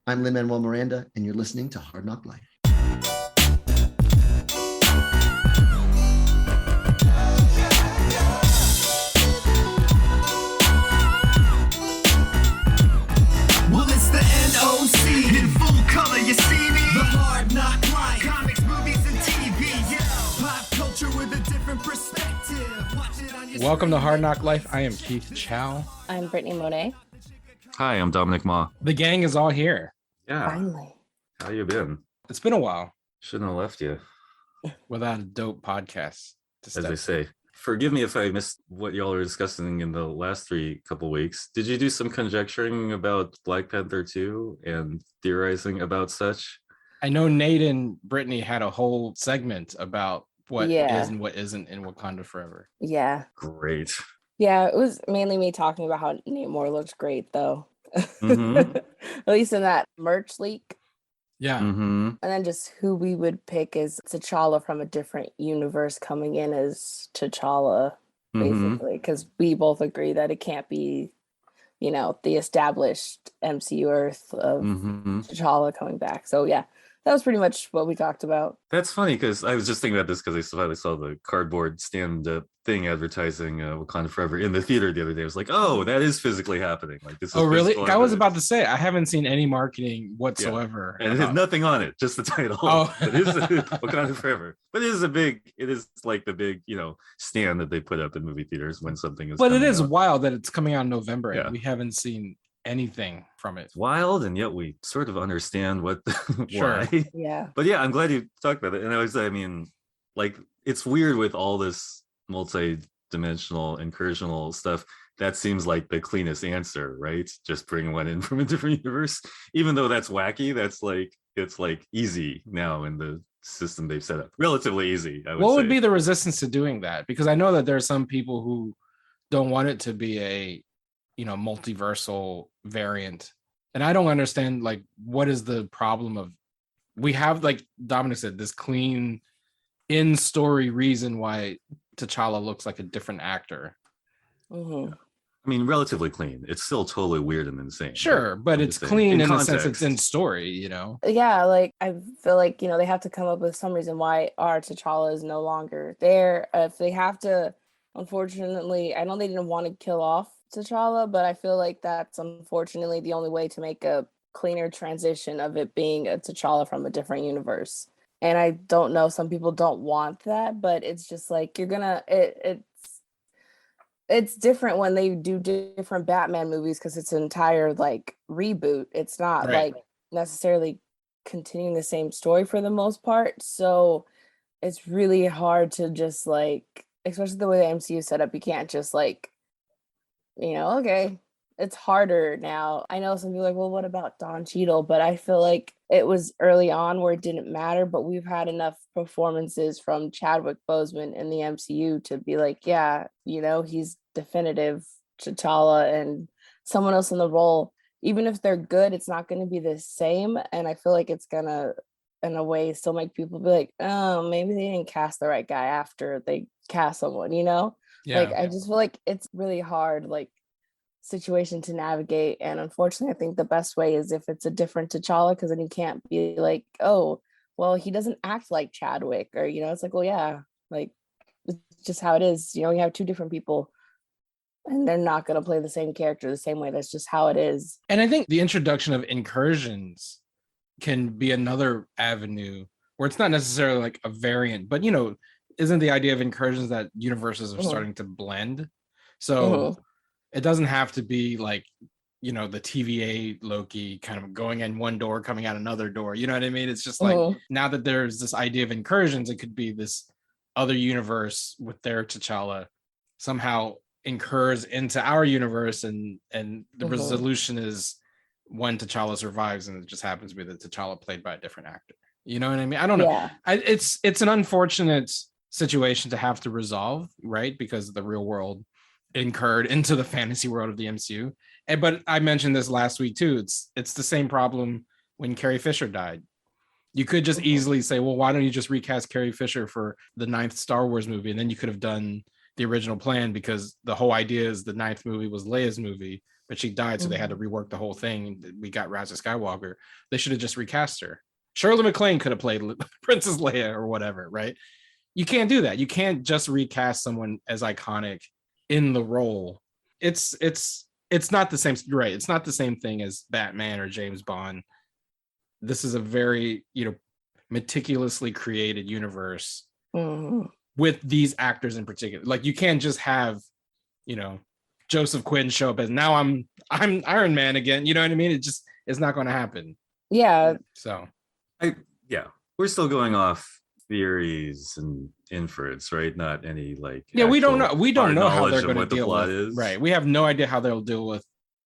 I'm Lin-Manuel Miranda, and you're listening to Hard Knock Life. Well, it's the NOC in full color, you see me? The Hard Knock Life. Comics, movies, and TV, yeah. Pop culture with a different perspective. Watch it on your Welcome to Hard Knock Life. I am Keith Chow. I'm Britney Monet. Hi, I'm Dominic Ma. The gang is all here. Yeah. Finally. How you been? It's been a while Shouldn't have left you, without a dope podcast. as they say. Forgive me if I missed what y'all were discussing in the last couple weeks. Did you do some conjecturing about Black Panther 2 and theorizing about such? I know Nate and Brittany had a whole segment about what Yeah. is and what isn't in Wakanda Forever. Yeah. Great. Yeah, it was mainly me talking about how Namor looks great, though. Mhm. At least in that merch leak. Yeah. Mm-hmm. And then just who we would pick as T'Challa from a different universe coming in as T'Challa, Mm-hmm. basically. Because we both agree that it can't be, the established MCU Earth of Mm-hmm. T'Challa coming back. So, yeah, that was pretty much what we talked about. That's funny because I was just thinking about this because I finally saw the cardboard stand thing advertising Wakanda Forever in the theater the other day. I was like, oh, that is physically happening. Like this. Oh, is really? physical I was evidence. about to say, I haven't seen any marketing whatsoever. And it has nothing on it, just the title. Oh. It is Wakanda Forever. But it is like the big, stand that they put up in movie theaters when something is But it coming is out. wild that it's coming out in November Yeah. and we haven't seen anything from it. It's wild, and yet we sort of understand what Sure. why. Yeah. But yeah, I'm glad you talked about it. And it's weird with all this multi-dimensional incursional stuff. That seems like the cleanest answer, right? Just bring one in from a different universe. Even though that's wacky, it's easy now in the system they've set up. Relatively easy, I would What say. would be the resistance to doing that? Because I know that there are some people who don't want it to be a multiversal variant, and I don't understand what is the problem of we have, like Dominic said, this clean in story reason why T'Challa looks like a different actor. Mm-hmm. I mean, relatively clean. It's still totally weird and insane. Sure, but I'm it's just saying, clean in the context. sense it's in story, Yeah, I feel like, they have to come up with some reason why our T'Challa is no longer there. If they have to, unfortunately, I know they didn't want to kill off T'Challa, but I feel like that's unfortunately the only way to make a cleaner transition of it being a T'Challa from a different universe. And I don't know, some people don't want that, but it's just like it's different when they do different Batman movies because it's an entire reboot. It's not Right. necessarily continuing the same story for the most part. So it's really hard to just especially the way the MCU is set up, you can't just okay. It's harder now. I know some people are like, well, what about Don Cheadle? But I feel like it was early on where it didn't matter, but we've had enough performances from Chadwick Boseman in the MCU to be like, yeah, he's definitive T'Challa, and someone else in the role, even if they're good, it's not going to be the same. And I feel like it's going to, in a way, still make people be like, oh, maybe they didn't cast the right guy after they cast someone, Yeah. I just feel like it's really hard, situation to navigate. And unfortunately, I think the best way is if it's a different T'Challa, because then you can't be like, oh, well, he doesn't act like Chadwick, or it's like, well, yeah, it's just how it is. You have two different people and they're not going to play the same character the same way. That's just how it is. And I think the introduction of incursions can be another avenue where it's not necessarily like a variant, but isn't the idea of incursions that universes are starting to blend? So it doesn't have to be the TVA Loki kind of going in one door, coming out another door. You know what I mean? It's just now that there's this idea of incursions, it could be this other universe with their T'Challa somehow incurs into our universe, and the resolution is when T'Challa survives, and it just happens to be the T'Challa played by a different actor. You know what I mean? I don't know. Yeah. It's an unfortunate situation to have to resolve, right? Because the real world incurred into the fantasy world of the MCU. But I mentioned this last week too. It's the same problem when Carrie Fisher died. You could just easily say, well, why don't you just recast Carrie Fisher for the 9th Star Wars movie? And then you could have done the original plan, because the whole idea is the 9th movie was Leia's movie. but she died, so they had to rework the whole thing. We got Rise of Skywalker. They should have just recast her. Shirley MacLaine could have played Princess Leia or whatever, right? You can't do that. You can't just recast someone as iconic in the role. It's not the same, right? It's not the same thing as Batman or James Bond. This is a very, meticulously created universe with these actors in particular. Like, you can't just have, Joseph Quinn show up as, now I'm Iron Man again. You know what I mean? It's not going to happen. Yeah. So we're still going off theories and inference, right? Not any we don't know how they're going to deal with is. Right. We have no idea how they'll deal with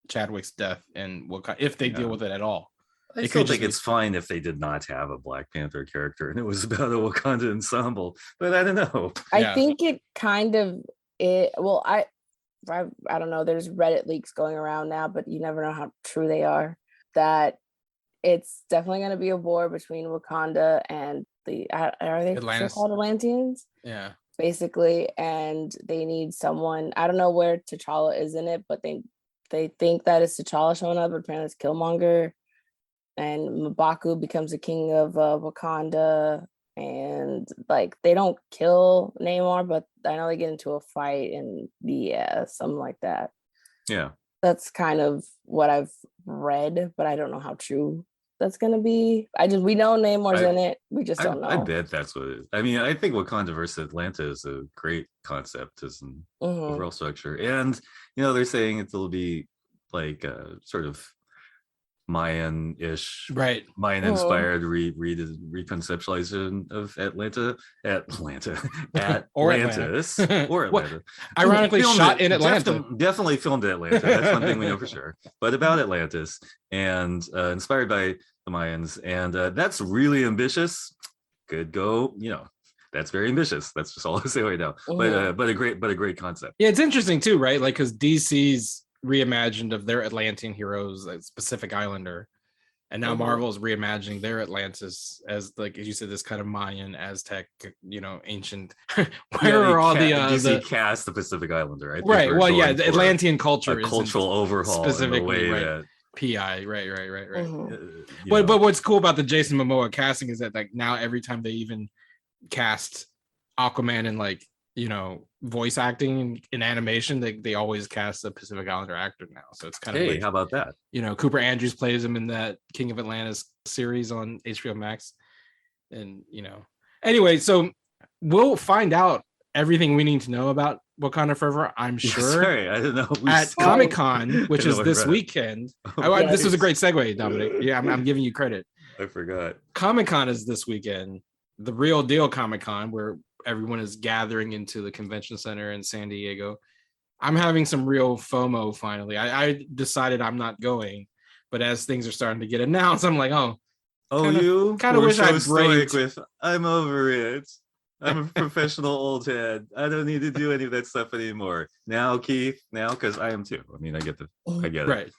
Chadwick's death and if they deal with it at all. I still think it's fine if they did not have a Black Panther character and it was about a Wakanda ensemble, but I don't know. I think it kind of I don't know. There's Reddit leaks going around now, but you never know how true they are. That it's definitely going to be a war between Wakanda and are they still called Atlanteans? Yeah, basically, and they need someone. I don't know where T'Challa is in it, but they think that it's T'Challa showing up, but apparently it's Killmonger. And M'Baku becomes the king of Wakanda, and they don't kill Namor, but I know they get into a fight and something like that. Yeah, that's kind of what I've read, but I don't know how true that's gonna be. We know Namor's in it. We just don't know. I bet that's what it is. I mean, I think Wakanda versus Atlanta is a great concept as an overall structure, and they're saying it'll be sort of Mayan-ish, right? Mayan-inspired reconceptualization of Atlantis, or Atlanta. Ironically, shot in Atlanta. Definitely filmed in Atlanta. That's one thing we know for sure. But about Atlantis and inspired by the Mayans, and that's really ambitious. Could go, that's very ambitious. That's just all I'll say right now. But a great concept. Yeah, it's interesting too, right? Because DC's reimagined of their Atlantean heroes, like Pacific Islander, and now Marvel's reimagining their Atlantis as, as you said, this kind of Mayan, Aztec, ancient. Where are all DC cast the Pacific Islander, right? Well, yeah, the Atlantean culture is cultural overhaul specifically in the way right. that PI, right. But what's cool about the Jason Momoa casting is that now every time they even cast Aquaman in voice acting in animation, they always cast a Pacific Islander actor now. So it's kind of how about that? Cooper Andrews plays him in that King of Atlantis series on HBO Max. And anyway, so we'll find out everything we need to know about Wakanda Forever, I'm sure. Sorry, I didn't know. At Comic-Con, which is this weekend. This was a great segue, Dominic. Yeah, I'm giving you credit. I forgot. Comic-Con is this weekend. The real deal Comic-Con, where everyone is gathering into the convention center in San Diego. I'm having some real FOMO finally. I decided I'm not going, but as things are starting to get announced, I'm like, you kind of wish I'd break with. I'm over it. I'm a professional old head. I don't need to do any of that stuff anymore. Now, Keith, because I am too. I mean, I get it. Right.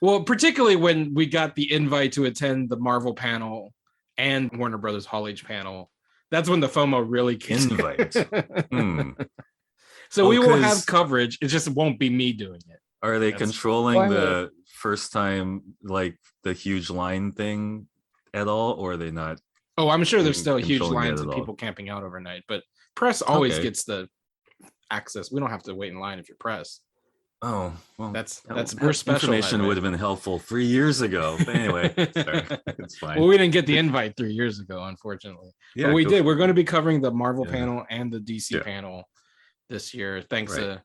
Well, particularly when we got the invite to attend the Marvel panel and Warner Brothers Hall H panel. That's when the FOMO really kicks in. So we will have coverage. It just won't be me doing it. Are they controlling the first time, the huge line thing at all, or are they not? Oh, I'm sure there's still huge lines of people camping out overnight, but press always gets the access. We don't have to wait in line if you're press. Oh, well, that's we're special. Information would have been helpful 3 years ago. But anyway, it's fine. Well, we didn't get the invite 3 years ago, unfortunately. Yeah, but we did. We're going to be covering the Marvel panel and the DC panel this year, thanks to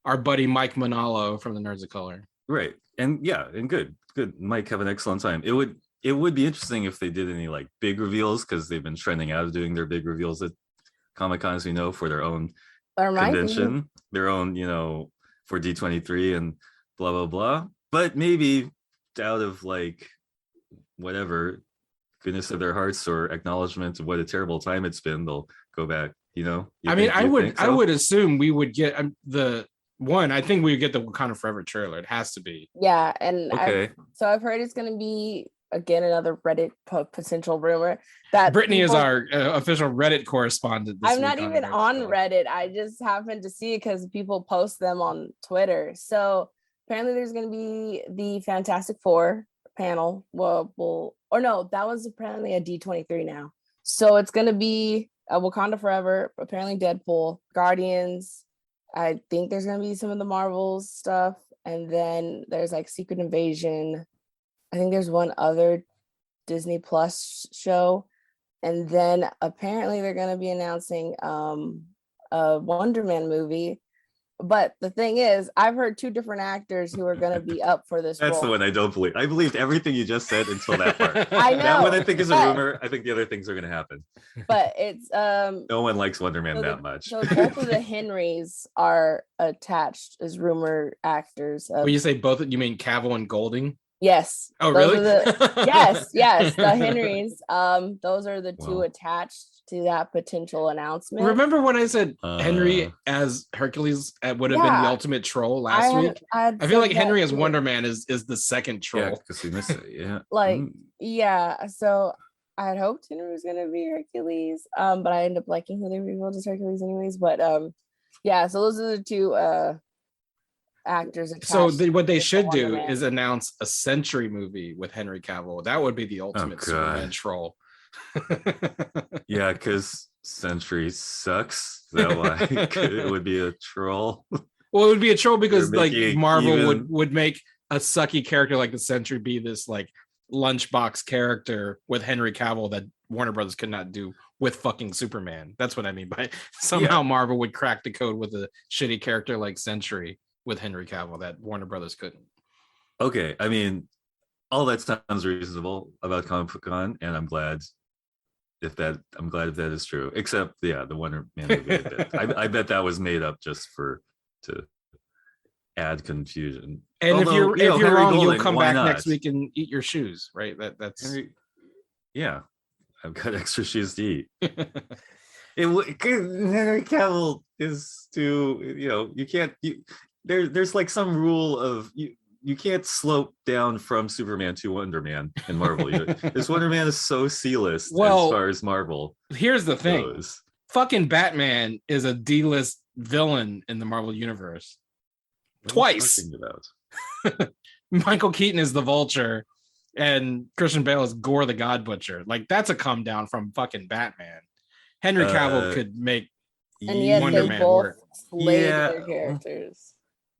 our buddy Mike Manalo from the Nerds of Color. Right, and good. Mike, have an excellent time. It would be interesting if they did any big reveals, because they've been trending out of doing their big reveals at Comic-Con, as we know, for their own convention, their own for D23 and blah blah blah. But maybe out of whatever goodness of their hearts or acknowledgement of what a terrible time it's been, they'll go back. I would assume we would get I think we would get the Wakanda Forever trailer. It has to be. Yeah, and I've heard it's going to be again another Reddit potential rumor that Britney is our official Reddit correspondent. I'm not even on Reddit. I just happened to see it because people post them on Twitter. So apparently there's going to be the Fantastic Four panel. Or no, that was apparently a D23 now. So it's going to be Wakanda Forever, apparently Deadpool, Guardians. I think there's going to be some of the Marvels stuff. And then there's like Secret Invasion. I think there's one other Disney Plus show. And then apparently they're going to be announcing a Wonder Man movie. But the thing is, I've heard two different actors who are going to be up for this That's role. the one I don't believe. I believed everything you just said until that part. I know. That one I think is a rumor. I think the other things are going to happen. But it's No one likes Wonder Man that much. So both of the Henrys are attached as rumor actors. When you say both, you mean Cavill and Golding? Yes. Oh, those really? are yes, the Henrys. Those are the two Wow. attached to that potential announcement. Remember when I said Henry as Hercules would have been the ultimate troll last week? I feel like Henry as Wonder Man is the second troll. Yeah, because we missed it. Yeah. Like, Mm. yeah. So I had hoped Henry was gonna be Hercules, but I ended up liking who they revealed as Hercules anyways. But yeah. So those are the two actors. So what they to should Wonder do Man. is announce a Century movie with Henry Cavill. That would be the ultimate God. Superman troll. Yeah, because Sentry sucks. Is that why it would be a troll? Well, it would be a troll because They're like making Marvel even- would make a sucky character like the Sentry be this like lunchbox character with Henry Cavill that Warner Brothers could not do with fucking Superman. That's what I mean by somehow Marvel would crack the code with a shitty character like Sentry with Henry Cavill that Warner Brothers couldn't. Okay, I mean, all that sounds reasonable about Comic-Con, and I'm glad if that is true. Except, the Wonder Man movie. I bet that was made up just to add confusion. And Although, if you're Henry wrong, you'll Golding, come why back not? next week and eat your shoes, right? That's Yeah, I've got extra shoes to eat. Henry Cavill is too, you can't. There's like some rule of you can't slope down from Superman to Wonder Man in Marvel. This Wonder Man is so C-list as far as Marvel here's the thing. goes. Fucking Batman is a D-list villain in the Marvel universe. What are you Twice. talking about? Michael Keaton is the Vulture and Christian Bale is Gore the God Butcher. Like that's a come down from fucking Batman. Henry Cavill could make and yet Wonder they Man both work. slayed Yeah. their characters.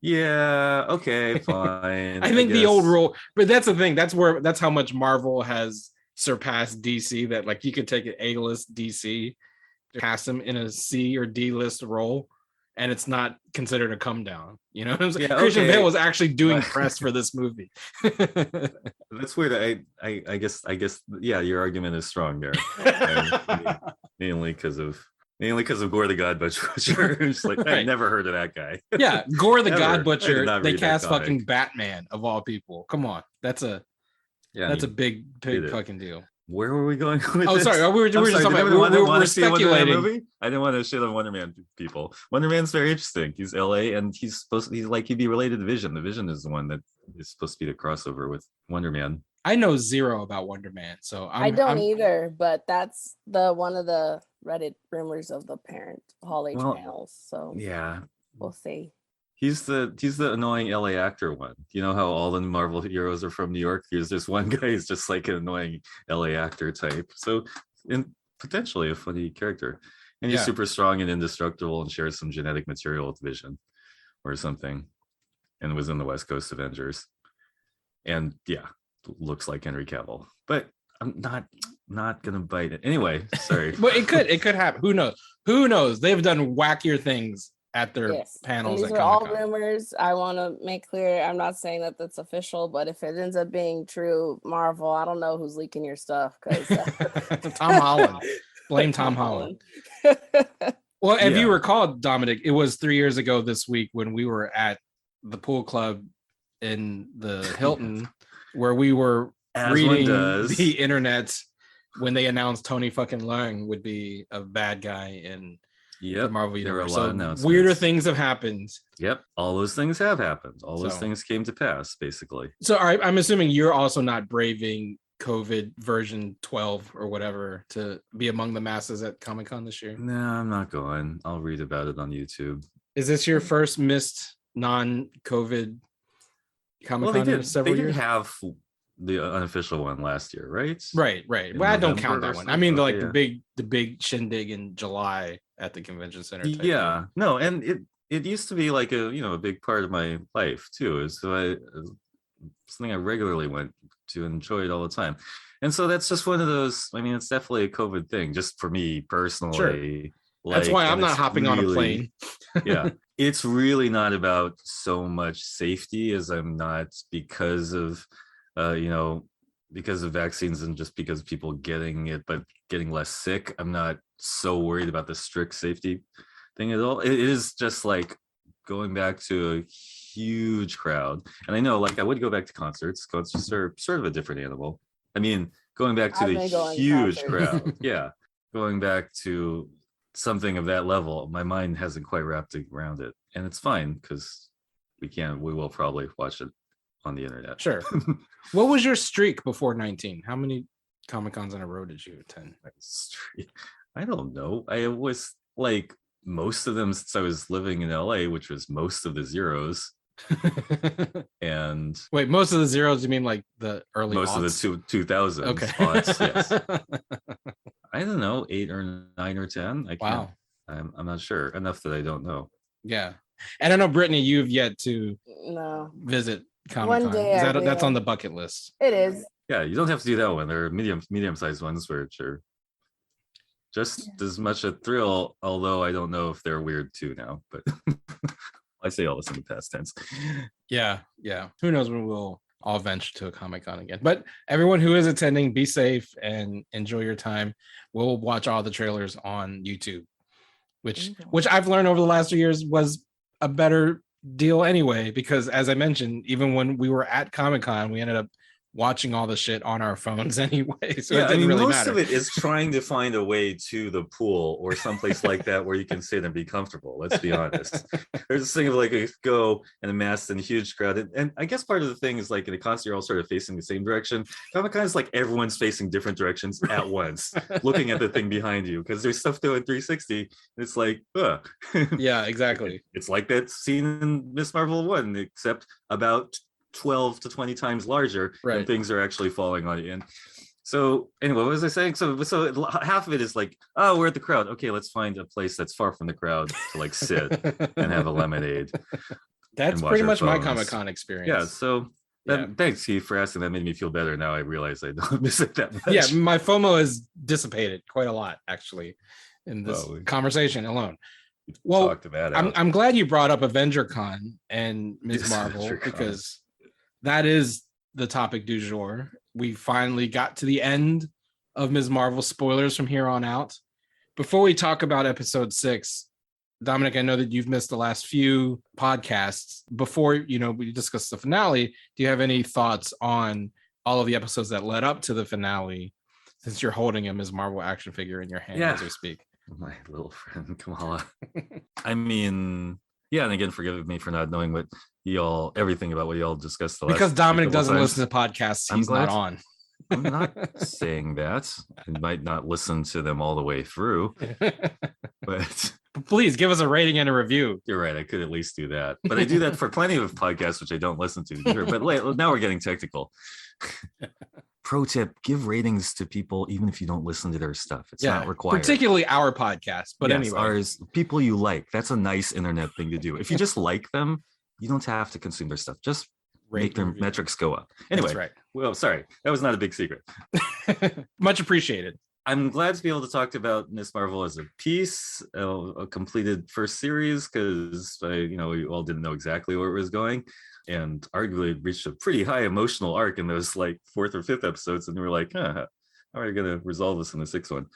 Yeah. Okay. Fine. I think the old guess. rule, but that's the thing. That's how much Marvel has surpassed DC. That like you could take an A-list DC, cast him in a C or D-list role, and it's not considered a come down. You know what I'm saying? Yeah, Christian okay. Bale was actually doing press for this movie. That's weird. I guess your argument is strong there. mainly because of Gore the God Butcher. It's like I Right. never heard of that guy. Yeah, Gore the Never. I God did Butcher. not They read that cast comic. fucking Batman of all people. Come on, that's a big did it. fucking deal. Where were we going with Oh, this? sorry. We were just talking about. We're speculating. speculating. I didn't want to shit on Wonder Man people. Wonder Man's very interesting. He's LA and he's like he'd be related to Vision. The Vision is the one that is supposed to be the crossover with Wonder Man. I know zero about Wonder Man, so I don't either, but that's one of the Reddit rumors of the parent Hall H panels. So Yeah. we'll see. He's the annoying LA actor one. You know how all the Marvel heroes are from New York? There's this one guy who's just like an annoying LA actor type. So potentially a funny character. And he's super strong and indestructible and shares some genetic material with Vision or something. And was in the West Coast Avengers. And looks like Henry Cavill. But I'm not gonna bite it. Anyway, sorry. But it could happen. Who knows? They've done wackier things at their panels. And these at are all Comic-Con. rumors. I want to make clear I'm not saying that that's official, but if it ends up being true, Marvel, I don't know who's leaking your stuff because Tom Holland. Blame Tom Holland. Well, if you recall, Dominic, it was 3 years ago this week when we were at the pool club in the Hilton where we were reading the internet when they announced Tony fucking Leung would be a bad guy in the Marvel universe. There were a lot of announcements. Weirder things have happened. Yep, all those things have happened. All those things came to pass, basically. So I'm assuming you're also not braving COVID version 12 or whatever to be among the masses at Comic-Con this year. No, I'm not going. I'll read about it on YouTube. Is this your first missed non-COVID Comic Well, Con in several they did years? have the unofficial one last year, right? Right. In Well, I don't count November or that one. I something? mean, Okay, the big shindig in July at the convention center. Type yeah. thing. No, and it used to be like a big part of my life too. So something I regularly went to, enjoy it all the time. And so that's just one of those. I mean, it's definitely a COVID thing, just for me personally. That's why I'm and not it's hopping on a plane. yeah, it's really not about so much safety as I'm not because of, because of vaccines and just because of people getting it, but getting less sick. I'm not so worried about the strict safety thing at all. It is just like going back to a huge crowd. And I know, like, I would go back to concerts. Concerts are sort of a different animal. I mean, going back to I've the been going to huge concerts. crowd. Yeah. Going back to something of that level, my mind hasn't quite wrapped around it. And it's fine because we will probably watch it on the internet. Sure. What was your streak before 19? How many Comic Cons in a row did you attend? I don't know. I was like most of them since I was living in LA, which was most of the zeros. And wait, most of the zeros, you mean like the early most aughts? of the 2000s. Okay. Aughts, yes. I don't know, 8 or 9 or 10. I can't. Wow. I'm not sure. Enough that I don't know. Yeah. And I know, Brittany, you've yet to No, visit Comic One Con. day Is I that that's will. on the bucket list? it is. Yeah, you don't have to do that one. There are medium-sized ones which are just as much a thrill, although I don't know if they're weird too now, but I say all this in the past tense. Yeah. Who knows when we'll all venture to a Comic Con again. But everyone who is attending, be safe and enjoy your time. We'll watch all the trailers on YouTube, which I've learned over the last 2 years was a better deal anyway, because as I mentioned, even when we were at Comic Con, we ended up watching all the shit on our phones anyway. So it didn't really most matter. of it is trying to find a way to the pool or someplace like that where you can sit and be comfortable. Let's be honest. There's this thing of like a go and a mass and a huge crowd. And I guess part of the thing is like in a concert, you're all sort of facing the same direction. Comic-Con is like everyone's facing different directions at once, looking at the thing behind you because there's stuff doing 360. And it's like, Yeah, exactly. It's like that scene in Miss Marvel 1, except about 12 to 20 times larger, Right. and things are actually falling on you. And so anyway, what was I saying? So half of it is like, oh, we're at the crowd. Okay, let's find a place that's far from the crowd to like sit and have a lemonade. That's and watch pretty our much my phones. Comic-Con experience. Yeah, so thanks, Keith, for asking. That made me feel better. Now I realize I don't miss it that much. Yeah, my FOMO has dissipated quite a lot actually in this Well, conversation alone. Well, talked about it. I'm glad you brought up AvengerCon and Ms. Yes, Marvel AvengerCon. because that is the topic du jour. We finally got to the end of Ms. Marvel. Spoilers from here on out. Before we talk about episode 6, Dominic, I know that you've missed the last few podcasts. Before we discuss the finale, do you have any thoughts on all of the episodes that led up to the finale, since you're holding a Ms. Marvel action figure in your hand as we speak? My little friend Kamala. I mean, yeah, and again, forgive me for not knowing what everything about what y'all discussed the last. Because Dominic couple doesn't times. listen to podcasts, I'm he's glad. not on. I'm not saying that. I might not listen to them all the way through, but Please give us a rating and a review. you're right. I could at least do that. But I do that for plenty of podcasts, which I don't listen to. Sure. But now we're getting technical. Pro tip: give ratings to people even if you don't listen to their stuff. It's not required. Particularly our podcast. But Yes, anyway, ours, people you like. That's a nice internet thing to do. If you just like them, you don't have to consume their stuff. Just make their metrics go up. Anyway, that's right. Well, sorry, that was not a big secret. Much appreciated. I'm glad to be able to talk about Miss Marvel as a piece, a completed first series, because we all didn't know exactly where it was going, and arguably reached a pretty high emotional arc in those like 4th or 5th episodes, and we were like, how are we gonna resolve this in the 6th one?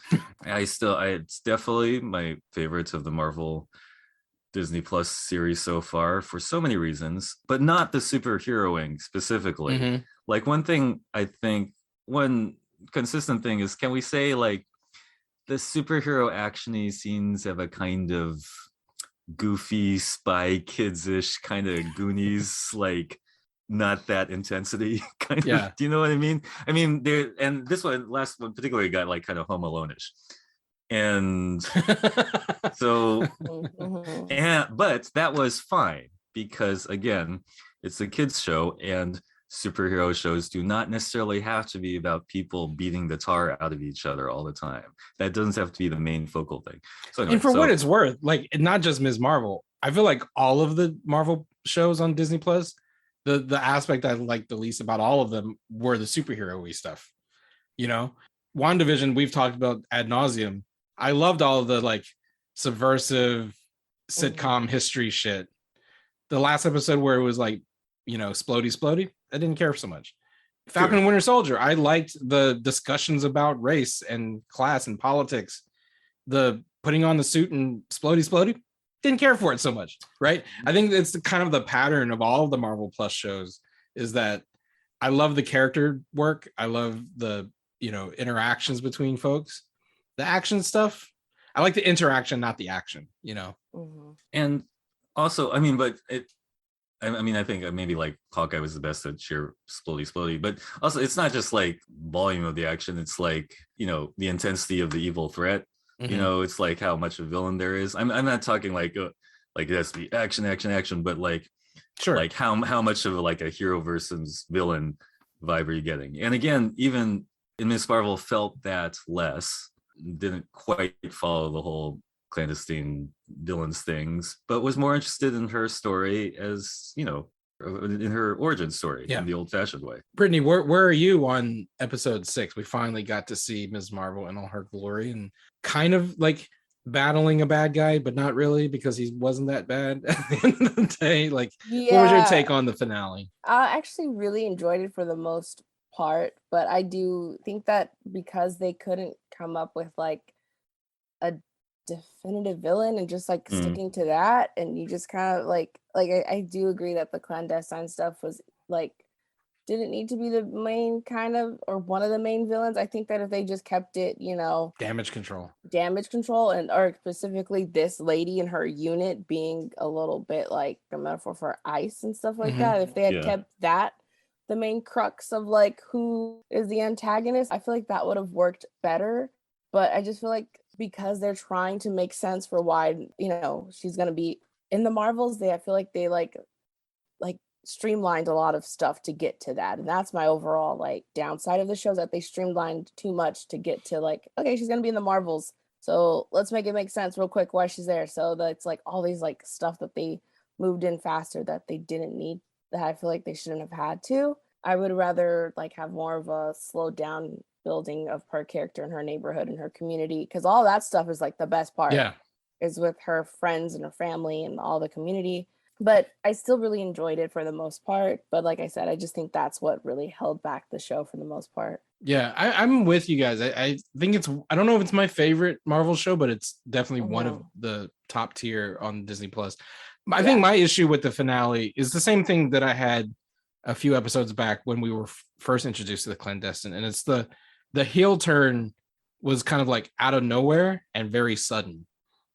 It's definitely my favorites of the Marvel Disney Plus series so far for so many reasons, but not the superheroing specifically. Mhm. Like one thing I think, one consistent thing is, can we say like the superhero actiony scenes have a kind of goofy Spy Kids-ish kind of Goonies, like not that intensity kind of, do you know what I mean? I mean, there, and this one, last one particularly got like kind of Home Alone-ish. And so, Mhm. but that was fine because again, it's a kids show, and superhero shows do not necessarily have to be about people beating the tar out of each other all the time. That doesn't have to be the main focal thing. So anyway, And for what it's worth, like not just Ms. Marvel, I feel like all of the Marvel shows on Disney Plus, the aspect I liked the least about all of them were the superhero-y stuff. You know, WandaVision, we've talked about ad nauseum. I loved all of the like subversive sitcom history shit. The last episode where it was like, you know, splody, I didn't care so much. Falcon and Winter Soldier, I liked the discussions about race and class and politics. The putting on the suit and splody, didn't care for it so much, right? I think it's kind of the pattern of all of the Marvel Plus shows is that I love the character work. I love the, you know, interactions between folks. The action stuff, I like the interaction, not the action, you know? And also, I mean, but I think maybe like Hawkeye was the best at sheer splody, but also it's not just like volume of the action. It's like, you know, the intensity of the evil threat. You know, it's like how much a villain there is. I'm not talking like it has to be action, but like, sure, like how much of like a hero versus villain vibe are you getting? And again, even in Miss Marvel felt that less, didn't quite follow the whole clandestine villains things, but was more interested in her story as, you know, in her origin story in the old-fashioned way. Brittany, where are you on episode 6? We finally got to see Ms. Marvel in all her glory and kind of like battling a bad guy, but not really because he wasn't that bad at the end of the day. Like, what was your take on the finale? I actually really enjoyed it for the most part, but I do think that because they couldn't come up with like a definitive villain and just like sticking to that, and you just kind of like I do agree that the clandestine stuff was like didn't need to be the main kind of or one of the main villains. I think that if they just kept it, you know, damage control and or specifically this lady and her unit being a little bit like a metaphor for ice and stuff like that, if they had kept that the main crux of like who is the antagonist, I feel like that would have worked better. But I just feel like because they're trying to make sense for why, you know, she's going to be in the Marvels, I feel like they like streamlined a lot of stuff to get to that. And that's my overall like downside of the show, is that they streamlined too much to get to like, okay, she's going to be in the Marvels, so let's make it make sense real quick why she's there. So that's like all these like stuff that they moved in faster that they didn't need, that I feel like they shouldn't have had to. I would rather like have more of a slowed down building of her character and her neighborhood and her community, because all that stuff is like the best part is with her friends and her family and all the community. But I still really enjoyed it for the most part, but like I said, I just think that's what really held back the show for the most part. I'm with you guys. I think it's, I don't know if it's my favorite Marvel show, but it's definitely one of the top tier on Disney Plus. I think my issue with the finale is the same thing that I had a few episodes back when we were first introduced to the clandestine, and it's the heel turn was kind of like out of nowhere and very sudden,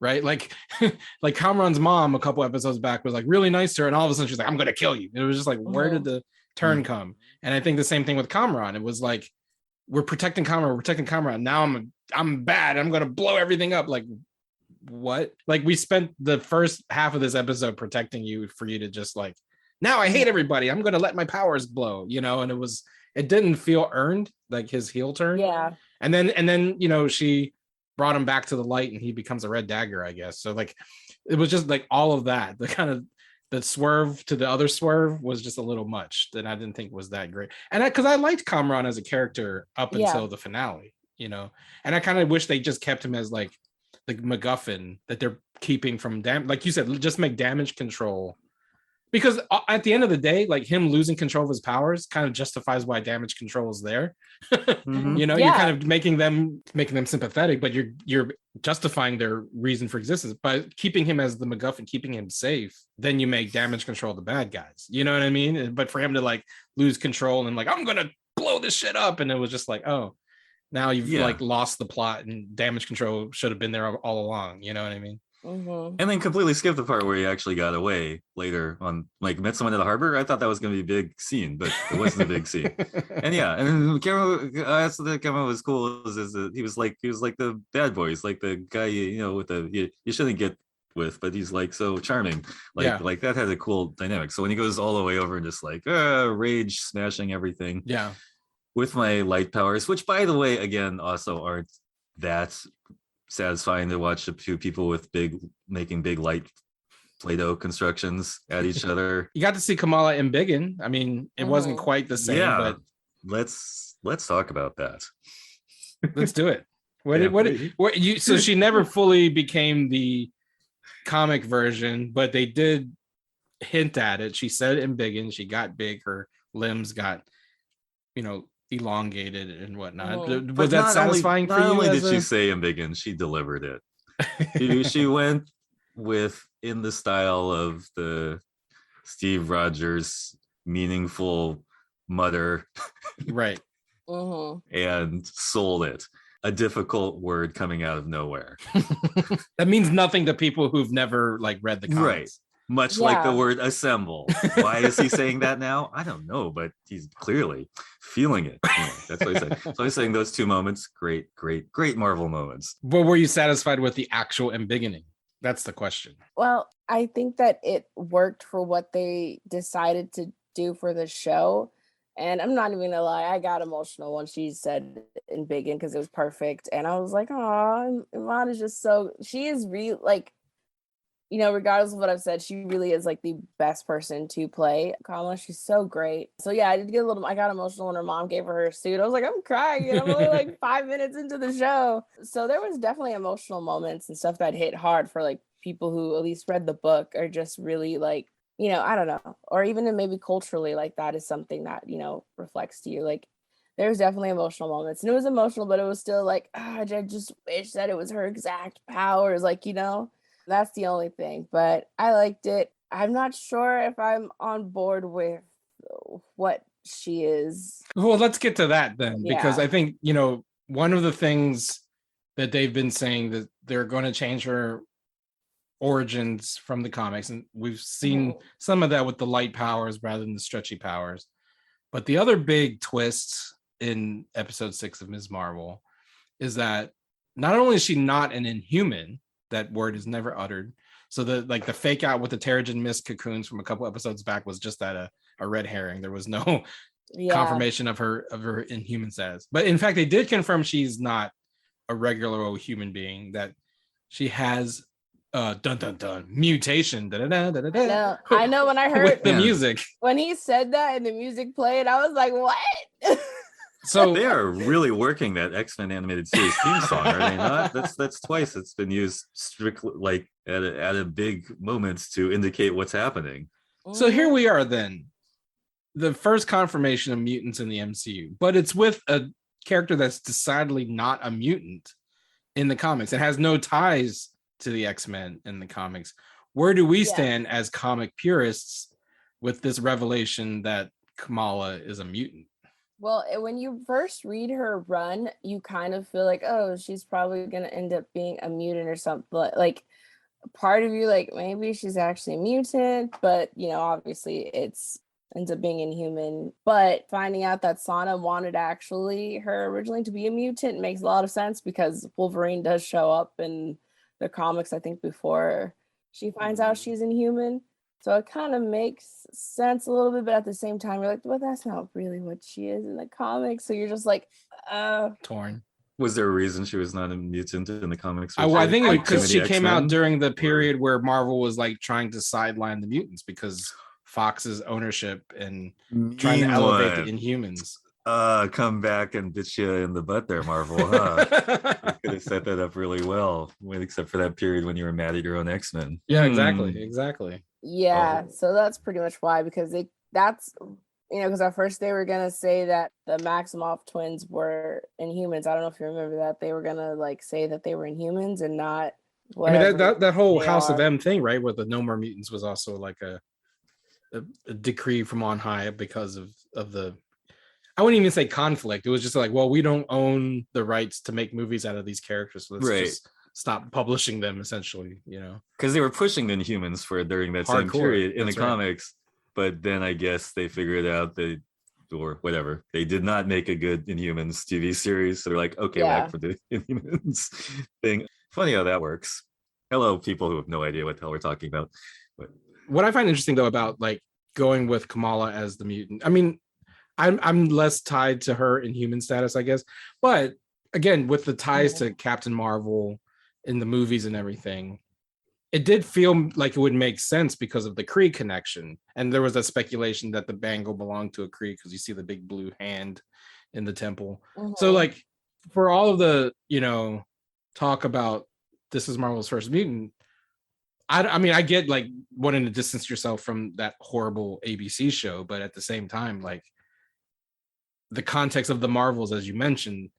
right? Like like Kamran's mom a couple episodes back was like really nice to her, and all of a sudden she's like, I'm gonna kill you. It was just like, where did the turn come? And I think the same thing with Kamran. It was like, we're protecting Kamran. Now I'm bad. I'm gonna blow everything up. Like, what? Like, we spent the first half of this episode protecting you for you to just like, now I hate everybody, I'm gonna let my powers blow, you know. And it didn't feel earned, like his heel turn. And then you know, she brought him back to the light and he becomes a red dagger, I guess. So like, it was just like all of that, the kind of the swerve to the other swerve was just a little much, that I didn't think was that great. And because I liked Kamran as a character up until the finale, you know. And I kind of wish they just kept him as like the MacGuffin that they're keeping from like you said, just make damage control. Because at the end of the day, like him losing control of his powers kind of justifies why damage control is there. You know, you're kind of making them sympathetic, but you're justifying their reason for existence by keeping him as the MacGuffin, keeping him safe. Then you make damage control the bad guys. You know what I mean? But for him to like lose control and like, I'm gonna blow this shit up, and it was just like, oh, now you've like lost the plot, and damage control should have been there all along. You know what I mean? And then completely skipped the part where he actually got away later on, like met someone at the harbor. I thought that was going to be a big scene, but it wasn't a big scene. And and Cameron was cool. Is that he was like the bad boys, like the guy, you know, with the you shouldn't get with, but he's like so charming. Yeah. Like that has a cool dynamic. So when he goes all the way over and just like rage smashing everything Yeah. with my light powers, which by the way, again, also aren't that satisfying to watch two people with making big light Play-Doh constructions at each other. You got to see Kamala Embiggening. I mean, it wasn't quite the same, Yeah, but let's talk about that. let's do it. So please. she never fully became the comic version, but they did hint at it. She said Embiggening, she got big, her limbs got, elongated and whatnot. Was that satisfying for you? Not only did she say Embiggening, she delivered it. she went in the style of the Steve Rogers meaningful mutter, right? And sold it. A difficult word coming out of nowhere. That means nothing to people who've never read the comics. Right. Much like the word assemble. Why is he saying that now? I don't know, but he's clearly feeling it. That's what he said. So he's saying those two moments, great Marvel moments. But were you satisfied with the actual Embiggening? That's the question. Well, I think that it worked for what they decided to do for the show. And I'm not even gonna lie, I got emotional when she said Embiggening because it was perfect. And I was like, oh, Iman is just she is real, regardless of what I've said, she really is the best person to play Kamala. She's so great. So yeah, I got emotional when her mom gave her suit. I was like, I'm crying, and I'm only 5 minutes into the show. So there was definitely emotional moments and stuff that hit hard for people who at least read the book are just really I don't know, or even maybe culturally, that is something that, reflects to you. There's definitely emotional moments, and it was emotional, but it was still I just wish that it was her exact powers, that's the only thing. But I liked it. I'm not sure if I'm on board with what she is. Well, let's get to that then, because I think, one of the things that they've been saying that they're going to change her origins from the comics, and we've seen some of that with the light powers rather than the stretchy powers. But the other big twist in episode 6 of Ms. Marvel is that not only is she not an Inhuman, that word is never uttered, so the fake out with the Terrigen Mist cocoons from a couple episodes back was just that a red herring. There was no confirmation of her Inhuman status, but in fact they did confirm she's not a regular old human being, that she has mutation. I know when I heard with the music, when he said that and the music played, I was like, what? So they are really working that X-Men animated series theme song, are they not? That's twice it's been used strictly at a big moments to indicate what's happening. So here we are then, the first confirmation of mutants in the MCU, but it's with a character that's decidedly not a mutant in the comics. It has no ties to the X-Men in the comics. Where do we stand as comic purists with this revelation that Kamala is a mutant? Well, when you first read her run, you kind of feel like, oh, she's probably going to end up being a mutant or something. Part of you, maybe she's actually a mutant, but, obviously it's ends up being Inhuman. But finding out that Sana wanted her originally to be a mutant makes a lot of sense, because Wolverine does show up in the comics, I think, before she finds out she's Inhuman. So it kind of makes sense a little bit, but at the same time, you're like, well, that's not really what she is in the comics. So you're just torn. Was there a reason she was not a mutant in the comics? I think because she came out during the period where Marvel was trying to sideline the mutants because Fox's ownership and trying to elevate the Inhumans. Come back and bitch you in the butt there, Marvel, huh? You could have set that up really well, except for that period when you were mad at your own X-Men. Yeah, exactly. Yeah, so that's pretty much why, because because at first they were gonna say that the Maximoff twins were Inhumans. I don't know if you remember that. They were gonna say that they were Inhumans and not whatever. I mean, that whole House of M thing, right, with the No More Mutants was also a decree from on high because of the, I wouldn't even say conflict. It was just well, we don't own the rights to make movies out of these characters, so let's just stop publishing them, essentially, because they were pushing the Inhumans during that same period in the comics, but then I guess they figured out or whatever, they did not make a good Inhumans TV series, so they're like, okay, back for the Inhumans thing. Funny how that works. Hello, people who have no idea what the hell we're talking about. But What I find interesting though about like going with Kamala as the mutant, I mean, I'm less tied to her Inhuman status, I guess. But again, with the ties to Captain Marvel in the movies and everything, it did feel like it would make sense because of the Kree connection. And there was a speculation that the bangle belonged to a Kree because you see the big blue hand in the temple. So like for all of the, talk about this is Marvel's first mutant, I mean, I get like wanting to distance yourself from that horrible ABC show, but at the same time, like the context of the Marvels, as you mentioned,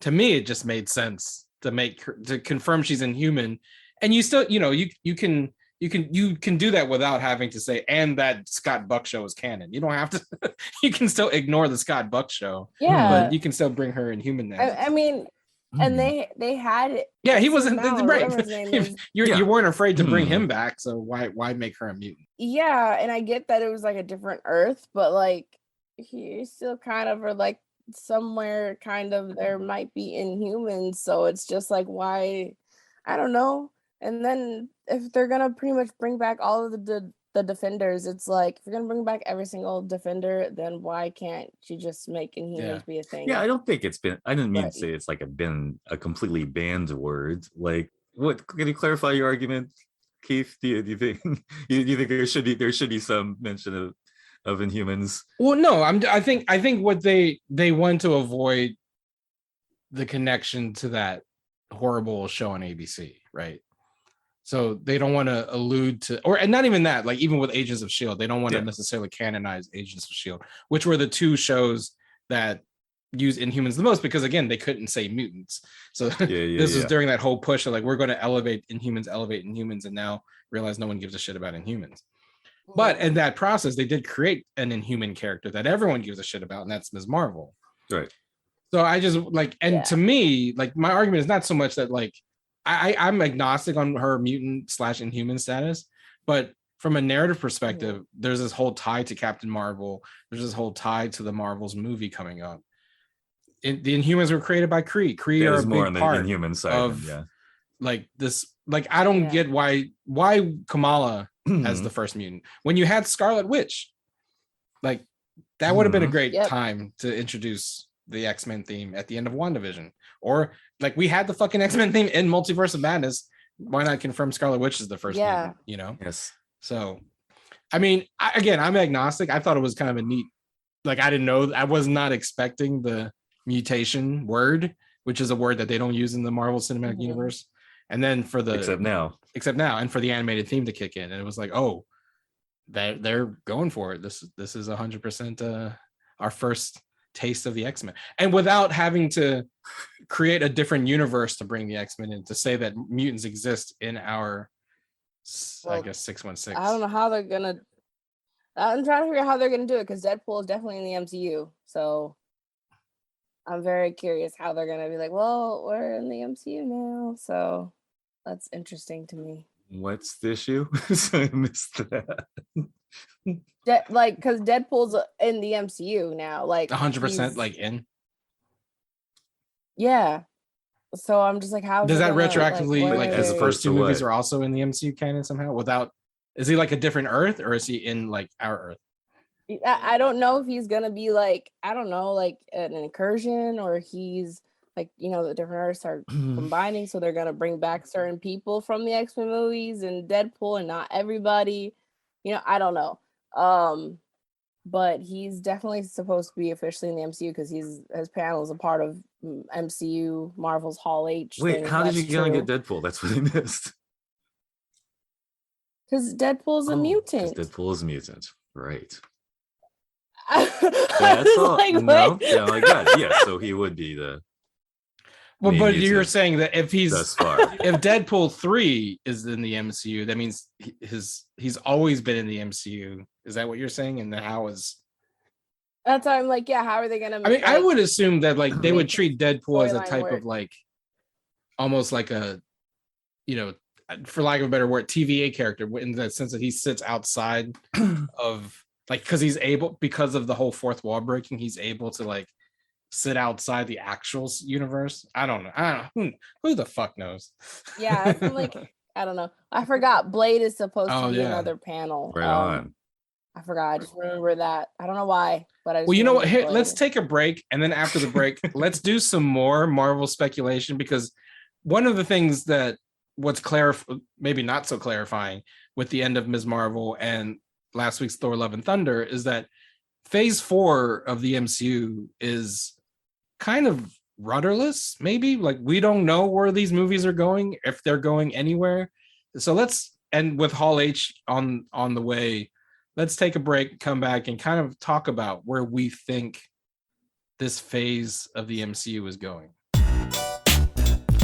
to me, it just made sense to make her, to confirm she's Inhuman. And you still, you can do that without having to say, and that Scott Buck show is canon. You don't have to, you can still ignore the Scott Buck show. Yeah. But you can still bring her Inhuman now. I mean, and they had it. Yeah, he wasn't right. His name is. You weren't afraid to bring him back, so why make her a mutant? Yeah, and I get that it was like a different Earth, but like he still kind of are like somewhere kind of there might be Inhumans, so it's just like why, I don't know. And then if they're gonna pretty much bring back all of the Defenders, it's like if you're gonna bring back every single Defender, then why can't you just make Inhumans be a thing? Yeah, I don't think it's been. I didn't mean to say it's like been a completely banned word. Like, what? Can you clarify your argument, Keith? Do you think you think there should be some mention of Inhumans? Well, no, I think what they want to avoid the connection to that horrible show on ABC, right? So they don't want to allude to, and not even that, like even with Agents of S.H.I.E.L.D., they don't want to necessarily canonize Agents of S.H.I.E.L.D., which were the two shows that use Inhumans the most, because again, they couldn't say mutants. So this was during that whole push of like, we're going to elevate Inhumans, and now realize no one gives a shit about Inhumans. But in that process, they did create an Inhuman character that everyone gives a shit about, and that's Ms. Marvel. Right. So I just like, and to me, like my argument is not so much that like, I'm agnostic on her mutant / Inhuman status, but from a narrative perspective, there's this whole tie to Captain Marvel. There's this whole tie to the Marvels movie coming up. The Inhumans were created by Kree. Kree are a more big on the part Inhuman side of like this. Like I don't get why Kamala as the first mutant when you had Scarlet Witch. Like that would have been a great time to introduce the X-Men theme at the end of WandaVision. Or like we had the fucking X-Men theme in Multiverse of Madness. Why not confirm Scarlet Witch is the first mutant, Yes. So, I mean, I'm agnostic. I thought it was kind of a neat, like I didn't know, I was not expecting the mutation word, which is a word that they don't use in the Marvel Cinematic Universe. And then for the except now, and for the animated theme to kick in, and it was like, oh, they're going for it. This is 100% our first taste of the X-Men, and without having to create a different universe to bring the X-Men in, to say that mutants exist in our, I guess 616. I don't know how they're gonna. I'm trying to figure out how they're gonna do it because Deadpool is definitely in the MCU, so I'm very curious how they're gonna be like. Well, we're in the MCU now, so that's interesting to me. What's the issue? So I missed that. Like, because Deadpool's in the MCU now, like 100% like in. Yeah. So I'm just like, how does that retroactively like his first two movies are also in the MCU canon somehow? Without, is he like a different Earth, or is he in like our Earth? I don't know if he's gonna be like, I don't know, like an incursion, or he's like, the different Earths are combining, so they're gonna bring back certain people from the X-Men movies and Deadpool, and not everybody. I don't know. But he's definitely supposed to be officially in the MCU because his panel is a part of MCU Marvel's Hall H. Wait, how did you get Deadpool? That's what I missed. Because Deadpool's a mutant. Deadpool is a mutant, right? That's all. Like, no, yeah, like that. Yeah, so he would be the. Well, but you're saying that if thus far, if Deadpool 3 is in the MCU, that means he's always been in the MCU. Is that what you're saying? And how is? That's why I'm like, yeah. How are they gonna? I mean, I would assume that like they would treat Deadpool as a type of like, almost like a, for lack of a better word, TVA character, in the sense that he sits outside of like, because of the whole fourth wall breaking, he's able to like sit outside the actual universe. I don't know. Who the fuck knows? Yeah, I'm like, I don't know. I forgot Blade is supposed Oh, to be yeah. another panel. Right on. I forgot. I just remember that. I don't know why, but I just Well, you know what? remember Hey, let's Blade. take a break, and then after the break, let's do some more Marvel speculation, because one of the things that maybe not so clarifying with the end of Ms. Marvel and last week's Thor: Love and Thunder is that Phase 4 of the MCU is kind of rudderless. Maybe like we don't know where these movies are going, if they're going anywhere. So and with Hall H on the way, let's take a break, come back, and kind of talk about where we think this phase of the MCU is going.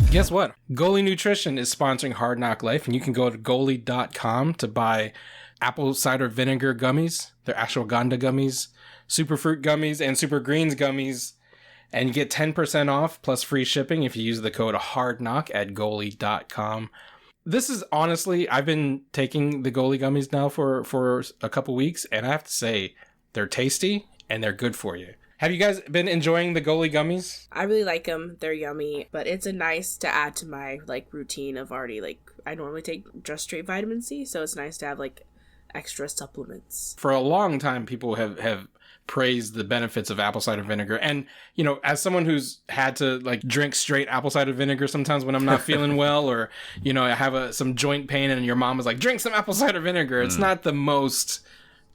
Guess what? Goalie Nutrition is sponsoring Hard Knock Life, and you can go to goalie.com to buy apple cider vinegar gummies, they're ashwagandha gummies, superfruit gummies, and super greens gummies, and you get 10% off plus free shipping if you use the code HARDKNOCK at goalie.com. This is honestly, I've been taking the goalie gummies now for a couple weeks, and I have to say, they're tasty and they're good for you. Have you guys been enjoying the goalie gummies? I really like them. They're yummy, but it's a nice to add to my routine of already I normally take just straight vitamin C, so it's nice to have extra supplements. For a long time, people have praised the benefits of apple cider vinegar, and as someone who's had to drink straight apple cider vinegar sometimes when I'm not feeling well, or I have some joint pain, and your mom was like, drink some apple cider vinegar. It's not the most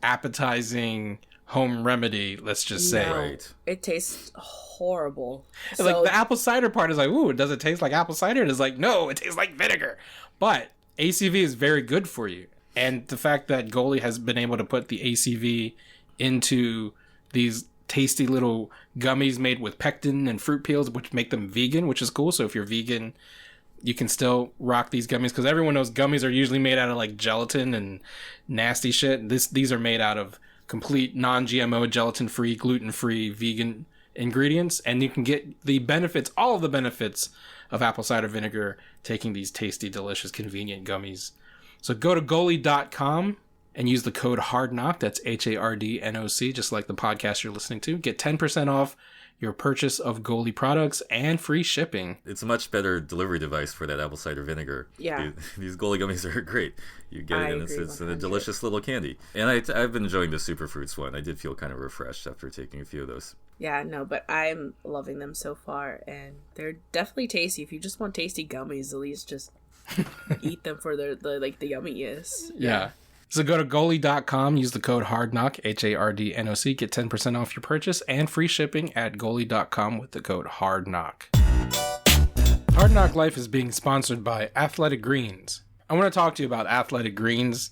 appetizing home remedy, let's just say. Right. It tastes horrible. The apple cider part is ooh, does it taste like apple cider? It is no, it tastes like vinegar. But ACV is very good for you. And the fact that Goalie has been able to put the ACV into these tasty little gummies made with pectin and fruit peels, which make them vegan, which is cool. So if you're vegan, you can still rock these gummies, because everyone knows gummies are usually made out of gelatin and nasty shit. These are made out of complete non-GMO, gelatin-free, gluten-free, vegan ingredients, and you can get all of the benefits of apple cider vinegar taking these tasty, delicious, convenient gummies. So go to goalie.com and use the code HARDKNOCK, that's HARDNOC, just like the podcast you're listening to. Get 10% off your purchase of Goalie products and free shipping. It's a much better delivery device for that apple cider vinegar. Yeah. These Goalie gummies are great. You get it, and it's a 100%. delicious little candy. And I've been enjoying the super fruits one. I did feel kind of refreshed after taking a few of those. Yeah, no, but I'm loving them so far, and they're definitely tasty. If you just want tasty gummies, at least just eat them for the yumminess. Yeah. So go to goalie.com, use the code HARDKNOCK, HARDNOC, get 10% off your purchase and free shipping at goalie.com with the code HARDKNOCK. Hard Knock Life is being sponsored by Athletic Greens. I want to talk to you about Athletic Greens.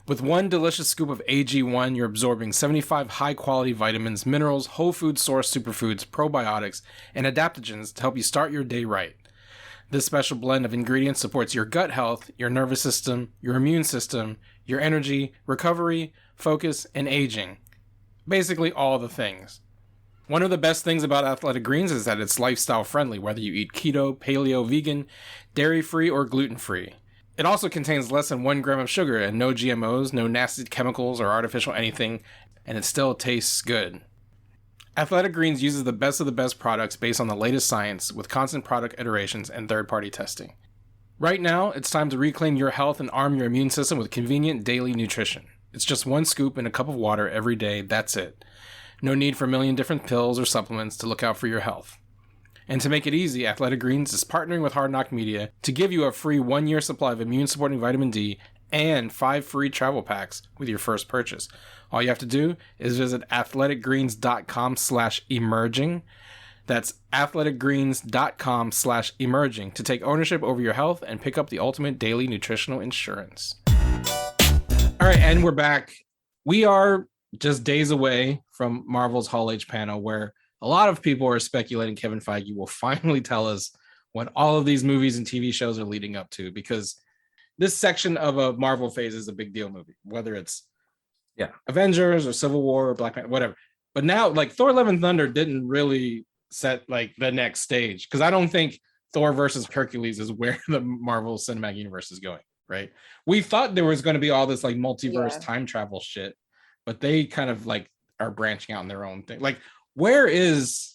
With one delicious scoop of AG1, you're absorbing 75 high-quality vitamins, minerals, whole food source superfoods, probiotics, and adaptogens to help you start your day right. This special blend of ingredients supports your gut health, your nervous system, your immune system, your energy, recovery, focus, and aging. Basically all the things. One of the best things about Athletic Greens is that it's lifestyle friendly, whether you eat keto, paleo, vegan, dairy-free, or gluten-free. It also contains less than 1 gram of sugar and no GMOs, no nasty chemicals or artificial anything, and it still tastes good. Athletic Greens uses the best of the best products based on the latest science with constant product iterations and third-party testing. Right now, it's time to reclaim your health and arm your immune system with convenient daily nutrition. It's just 1 scoop in a cup of water every day, that's it. No need for a million different pills or supplements to look out for your health. And to make it easy, Athletic Greens is partnering with Hard Knock Media to give you a free 1-year supply of immune-supporting vitamin D and 5 free travel packs with your first purchase. All you have to do is visit athleticgreens.com/emerging. That's athleticgreens.com/emerging to take ownership over your health and pick up the ultimate daily nutritional insurance. All right, and we're back. We are just days away from Marvel's Hall H panel, where a lot of people are speculating Kevin Feige will finally tell us what all of these movies and TV shows are leading up to, because this section of a Marvel phase is a big deal movie, whether it's Avengers or Civil War or Black Panther, whatever. But now, Thor: Love and Thunder didn't really set the next stage, because I don't think Thor versus Hercules is where the Marvel Cinematic Universe is going, right? We thought there was going to be all this multiverse time travel shit, but they kind of are branching out in their own thing. Where is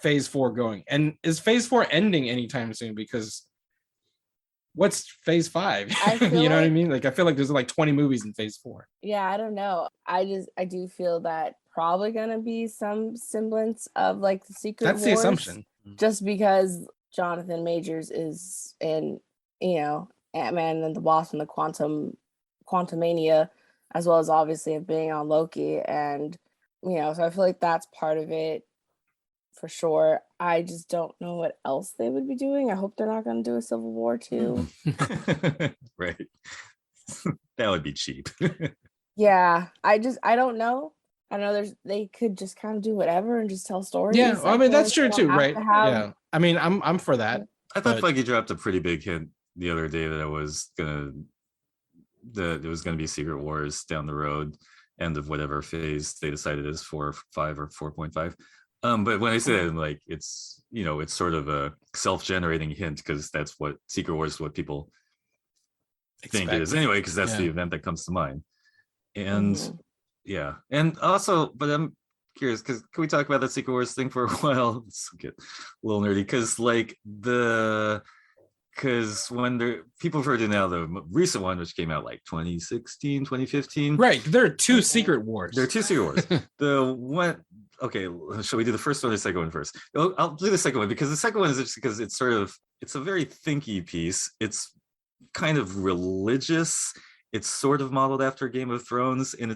Phase 4 going? And is Phase 4 ending anytime soon? Because what's phase 5? I feel You know what I like- mean? Like I feel like there's like 20 movies in phase 4. Yeah, I don't know. I do feel that probably gonna be some semblance of like the Secret That's the Wars, assumption. just because Jonathan Majors is in, Ant-Man and the Wasp and the Quantumania, as well as obviously of being on Loki, and so I feel like that's part of it for sure. I just don't know what else they would be doing. I hope they're not going to do a Civil War too. Right. That would be cheap. Yeah, I don't know. I know they could just kind of do whatever and just tell stories. Yeah, I mean feel that's like true they don't too, have right? to have- Yeah. I mean, I'm for that. I thought But- Feige dropped a pretty big hint the other day that it was gonna be Secret Wars down the road, end of whatever phase they decided is 4, 5, or 4.5. But when I say that, like it's it's sort of a self-generating hint, because that's what Secret Wars is, what people think it is anyway, because that's the Yeah. event that comes to mind. And Mhm. yeah, and also, but I'm curious, because can we talk about that Secret Wars thing for a while? Let's get a little nerdy, because when the people have heard it now, the recent one, which came out like 2016, 2015. Right. There are 2 Secret Wars. There are 2 Secret Wars. The one, okay, shall we do the first one or the second one first? I'll do the second one, because the second one is just because it's a very thinky piece. It's kind of religious. It's sort of modeled after Game of Thrones, and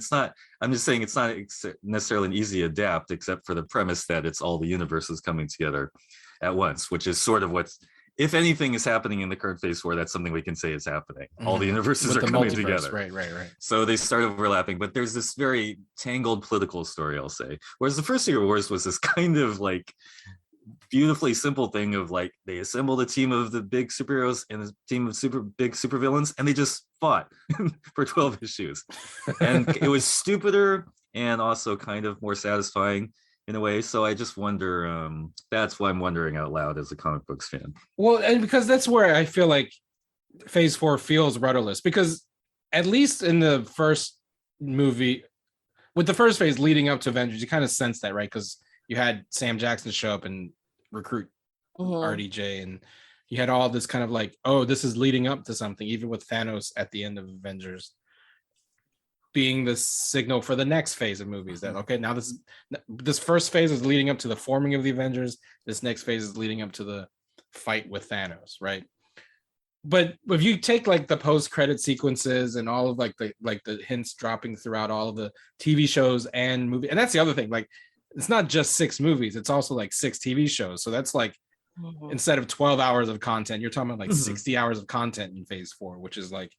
I'm just saying it's not necessarily an easy adapt, except for the premise that it's all the universes coming together at once, which is sort of what's, if anything is happening in the current phase 4, that's something we can say is happening. All the universes With are the coming multiverse. together. Right. So they start overlapping, but there's this very tangled political story, I'll say. Whereas the first Secret Wars was this kind of like beautifully simple thing of like, they assembled a team of the big superheroes and a team of big supervillains, and they just fought for 12 issues. And it was stupider and also kind of more satisfying in a way. So I just wonder, that's why I'm wondering out loud as a comic books fan. Well, and because that's where I feel like phase 4 feels rudderless, because at least in the first movie, with the first phase leading up to Avengers, you kind of sense that, right? Because you had Sam Jackson show up and recruit Mhm. RDJ, and you had all this kind of like, oh, this is leading up to something, even with Thanos at the end of Avengers being the signal for the next phase of movies, that okay, now this first phase is leading up to the forming of the Avengers, this next phase is leading up to the fight with Thanos, right? But if you take like the post-credit sequences and all of like the hints dropping throughout all of the TV shows and movie, and that's the other thing, like it's not just 6 movies, it's also like 6 TV shows. So that's like, Mhm. instead of 12 hours of content, you're talking about like Mhm. 60 hours of content in phase 4, which is like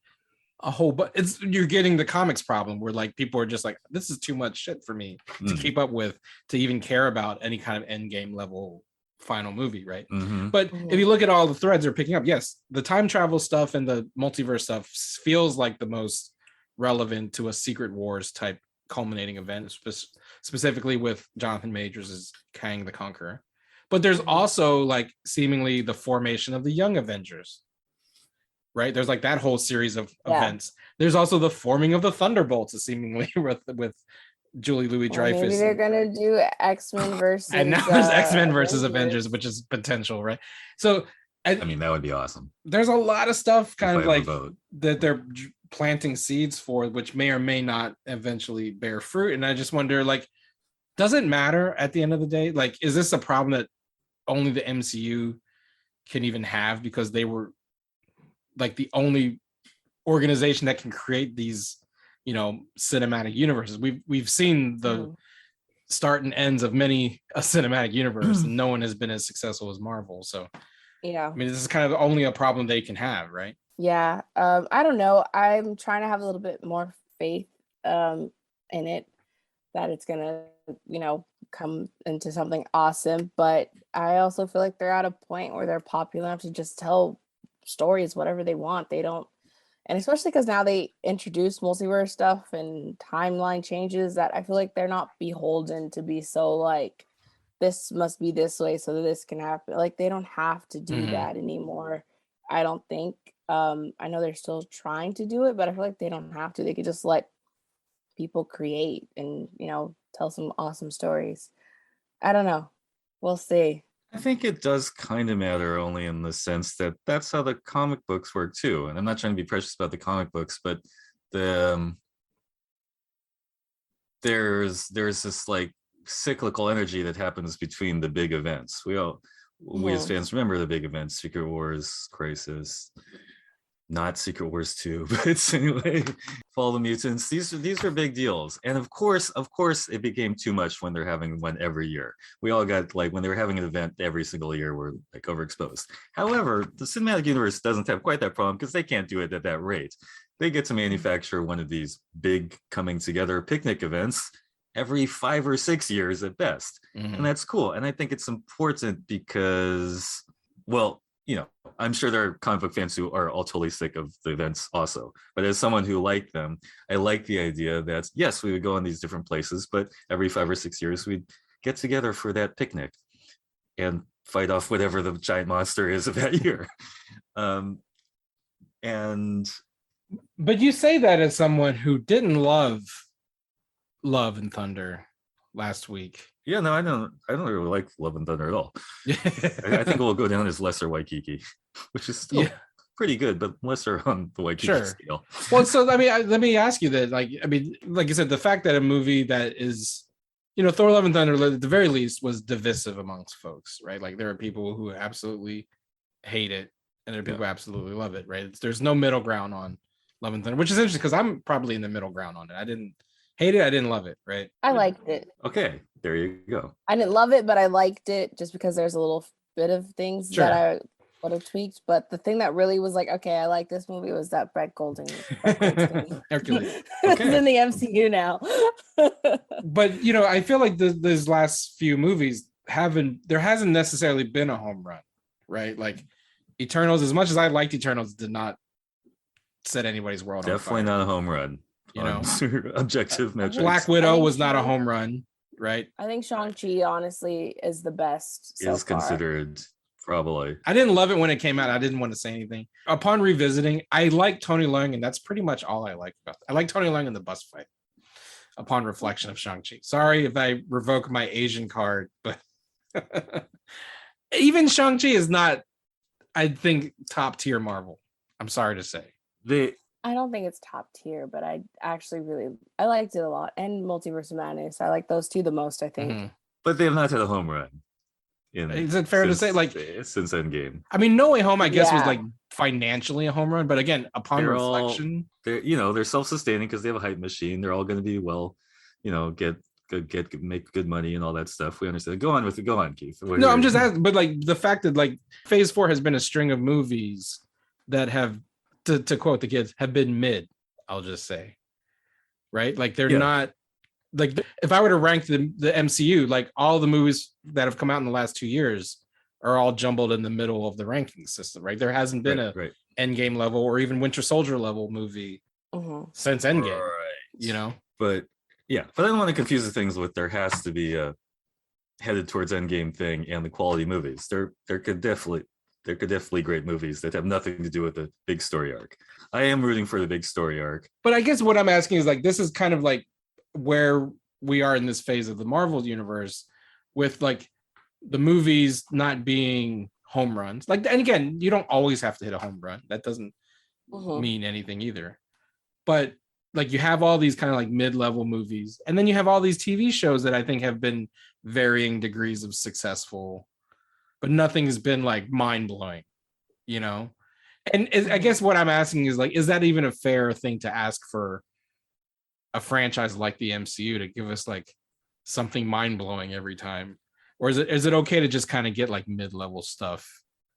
a whole, but you're getting the comics problem where like people are just like, this is too much shit for me to keep up with, to even care about any kind of end game level final movie, right? Mm-hmm. But if you look at all the threads they're picking up, yes, the time travel stuff and the multiverse stuff feels like the most relevant to a Secret Wars type culminating event, specifically with Jonathan Majors as Kang the Conqueror. But there's also like seemingly the formation of the Young Avengers, right? There's like that whole series of events. There's also the forming of the Thunderbolts, seemingly with Julie Louis Well, Dreyfus. maybe they're gonna do X-Men versus And now there's X-Men versus Avengers, which is potential, right? So I mean, that would be awesome. there's a lot of stuff kind If of I like have a vote. that they're planting seeds for, which may or may not eventually bear fruit. And I just wonder, like, does it matter at the end of the day? Like, is this a problem that only the MCU can even have, because they were like the only organization that can create these, cinematic universes? We've seen the start and ends of many a cinematic universe, and no one has been as successful as Marvel. So Yeah. I mean, this is kind of only a problem they can have, right? Yeah. I don't know. I'm trying to have a little bit more faith in it, that it's gonna, come into something awesome. But I also feel like they're at a point where they're popular enough to just tell stories whatever they want. They don't, and especially because now they introduce multiverse stuff and timeline changes, that I feel like they're not beholden to be so like, this must be this way so that this can happen. Like, they don't have to do that anymore, I don't think. I know they're still trying to do it, but I feel like they don't have to. They could just let people create and, tell some awesome stories. I don't know. We'll see. I think it does kind of matter only in the sense that that's how the comic books work too. And I'm not trying to be precious about the comic books, but the there's this like cyclical energy that happens between the big events. We as fans remember the big events: Secret Wars, Crisis, not Secret Wars 2, but anyway, Fall of the Mutants. These were big deals. And of course, it became too much when they're having one every year. We all got like when they were having an event every single year, we're like overexposed. However, the cinematic universe doesn't have quite that problem because they can't do it at that rate. They get to manufacture one of these big coming together picnic events every 5 or 6 years at best. And that's cool. And I think it's important because, well, you know, I'm sure there are comic book fans who are all totally sick of the events also. But as someone who liked them, I like the idea that, yes, we would go in these different places, but every 5 or 6 years, we'd get together for that picnic and fight off whatever the giant monster is of that year. But you say that as someone who didn't love Love and Thunder last week. Yeah, no, I don't really like Love and Thunder at all. I think it will go down as lesser Waikiki, which is still pretty good, but lesser on the Waikiki scale. Well, so I mean, let me ask you that. Like I said, the fact that a movie that is, you know, Thor: Love and Thunder, at the very least, was divisive amongst folks, right? Like there are people who absolutely hate it, and there are people who absolutely love it, right? There's no middle ground on Love and Thunder, which is interesting because I'm probably in the middle ground on it. I didn't hate it, I didn't love it, right? I liked it. Okay, there you go. I didn't love it, but I liked it just because there's a little bit of things that I would have tweaked. But the thing that really was like, okay, I like this movie was that Brett Goldstein. Hercules. It's in the MCU now. But you know, I feel like these last few movies there hasn't necessarily been a home run, right? Like Eternals, as much as I liked Eternals, did not set anybody's world definitely on fire. Not a home run. You know, objective metrics. Black Widow was not a home run, right? I think Shang-Chi honestly is the best so is considered probably. I didn't love it when it came out. I didn't want to say anything. Upon revisiting, I like Tony Leung, and that's pretty much all I like about it. I like Tony Leung in the bus fight. Upon reflection of Shang-Chi. Sorry if I revoke my Asian card, but even Shang-Chi is not, I think, top tier Marvel. I'm sorry to say. I don't think it's top tier, but I liked it a lot. And Multiverse of Madness, I like those two the most, I think. But they have not had a home run. Is it fair to say, like, since Endgame? I mean, No Way Home, I guess, was like financially a home run, but again, upon reflection, they're self-sustaining because they have a hype machine. They're all going to be make good money and all that stuff. We understand. Go on, Keith. No, I'm just asking, but like the fact that like Phase 4 has been a string of movies that have, to quote the kids, have been mid, I'll just say, right? Like they're not, like if I were to rank the MCU, like all the movies that have come out in the last 2 years are all jumbled in the middle of the ranking system, right? There hasn't been a Endgame level or even Winter Soldier level movie since Endgame, you know? But I don't want to confuse the things with there has to be a headed towards Endgame thing and the quality movies. There could definitely great movies that have nothing to do with the big story arc. I am rooting for the big story arc. But I guess what I'm asking is like, this is kind of like where we are in this phase of the Marvel universe with like the movies not being home runs. Like, and again, you don't always have to hit a home run. That doesn't mean anything either. But like you have all these kind of like mid-level movies, and then you have all these TV shows that I think have been varying degrees of successful, but nothing has been like mind-blowing, you know? And I guess what I'm asking is like, is that even a fair thing to ask for a franchise like the MCU to give us like something mind-blowing every time? Or is it okay to just kind of get like mid-level stuff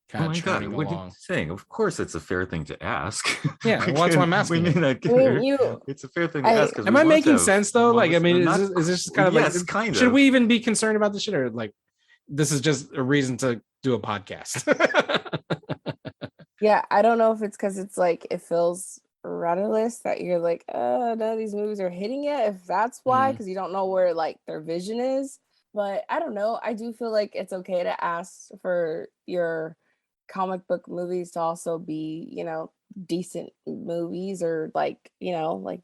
kind of churning along? What are you saying? Of course it's a fair thing to ask. Yeah, well, that's what I'm asking. It's a fair thing to ask. Am I making sense though? Like, I mean, is this just kind of like, kind of. Should we even be concerned about this shit, or like this is just a reason to do a podcast? Yeah, I don't know if it's because it's like it feels rudderless that you're like, none of these movies are hitting yet. If that's why, because you don't know where like their vision is. But I don't know. I do feel like it's okay to ask for your comic book movies to also be, you know, decent movies, or like, you know, like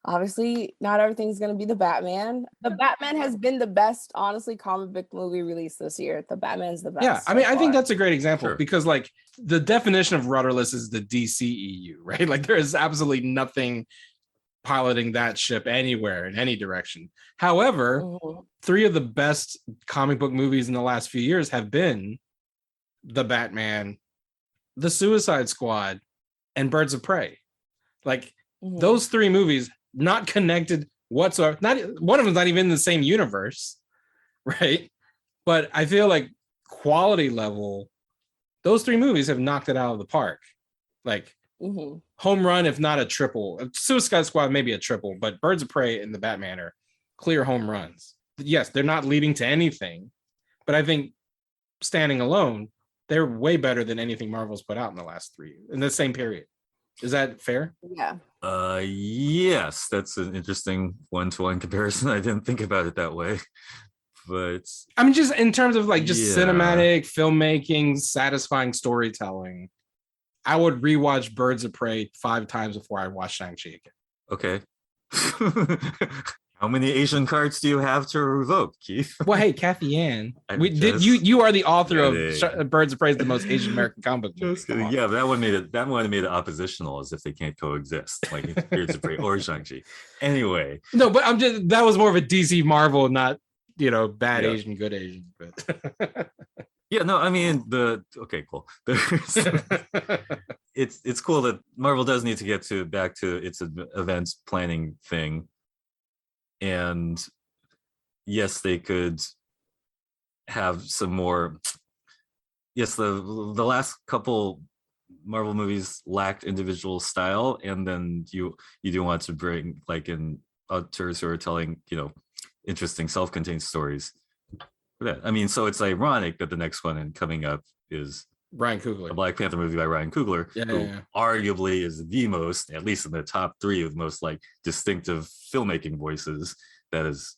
obviously not everything's going to be the Batman. The Batman has been the best, honestly, comic book movie released this year. The Batman's the best. Yeah, I mean, I think that's a great example Sure. because like the definition of rudderless is the DCEU, right? Like there is absolutely nothing piloting that ship anywhere in any direction. However, three of the best comic book movies in the last few years have been the Batman, the Suicide Squad, and Birds of Prey. Like those three movies, not connected whatsoever. Not one of them's not even in the same universe, right? But I feel like quality level, those three movies have knocked it out of the park. Like home run, if not a triple. Suicide Squad maybe a triple, but Birds of Prey and the Batman are clear home runs. Yes, they're not leading to anything, but I think standing alone, they're way better than anything Marvel's put out in the last in the same period. Is that fair? Yeah. Yes, that's an interesting one-to-one comparison. I didn't think about it that way. But I mean, just in terms of like just cinematic filmmaking, satisfying storytelling, I would rewatch Birds of Prey 5 times before I watch Shang-Chi again. Okay. How many Asian cards do you have to revoke, Keith? Well, hey, Kathy Ann, you are the author of Birds of Prey, the most Asian American comic book movie. Yeah, that one made it oppositional, as if they can't coexist, like Birds of Prey or Shang-Chi. Anyway, no, but that was more of a DC Marvel, not bad Asian, good Asian. But yeah, no, I mean okay, cool. It's cool that Marvel does need to get back to its events planning thing. And yes, they could have some more. Yes, the last couple Marvel movies lacked individual style, and then you do want to bring like in auteurs who are telling interesting self-contained stories. I mean, so it's ironic that the next one coming up is Ryan Coogler, a Black Panther movie by Ryan Coogler, who arguably is the most, at least in the top 3 of most like distinctive filmmaking voices that has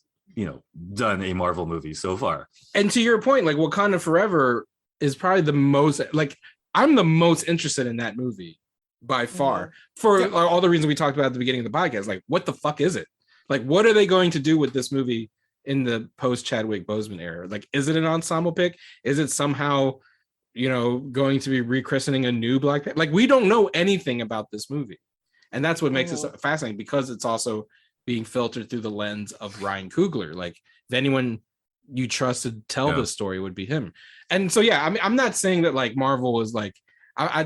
done a Marvel movie so far. And to your point, like Wakanda Forever is probably the most, like I'm the most interested in that movie by far for all the reasons we talked about at the beginning of the podcast. Like, what the fuck is it? Like, what are they going to do with this movie in the post Chadwick Boseman era? Like, is it an ensemble pick? Is it somehow going to be rechristening a new Black Panther? Like, we don't know anything about this movie, and that's what makes it fascinating, because it's also being filtered through the lens of Ryan Coogler. Like, if anyone you trust to tell the story would be him. And so I mean, I'm not saying that like Marvel is like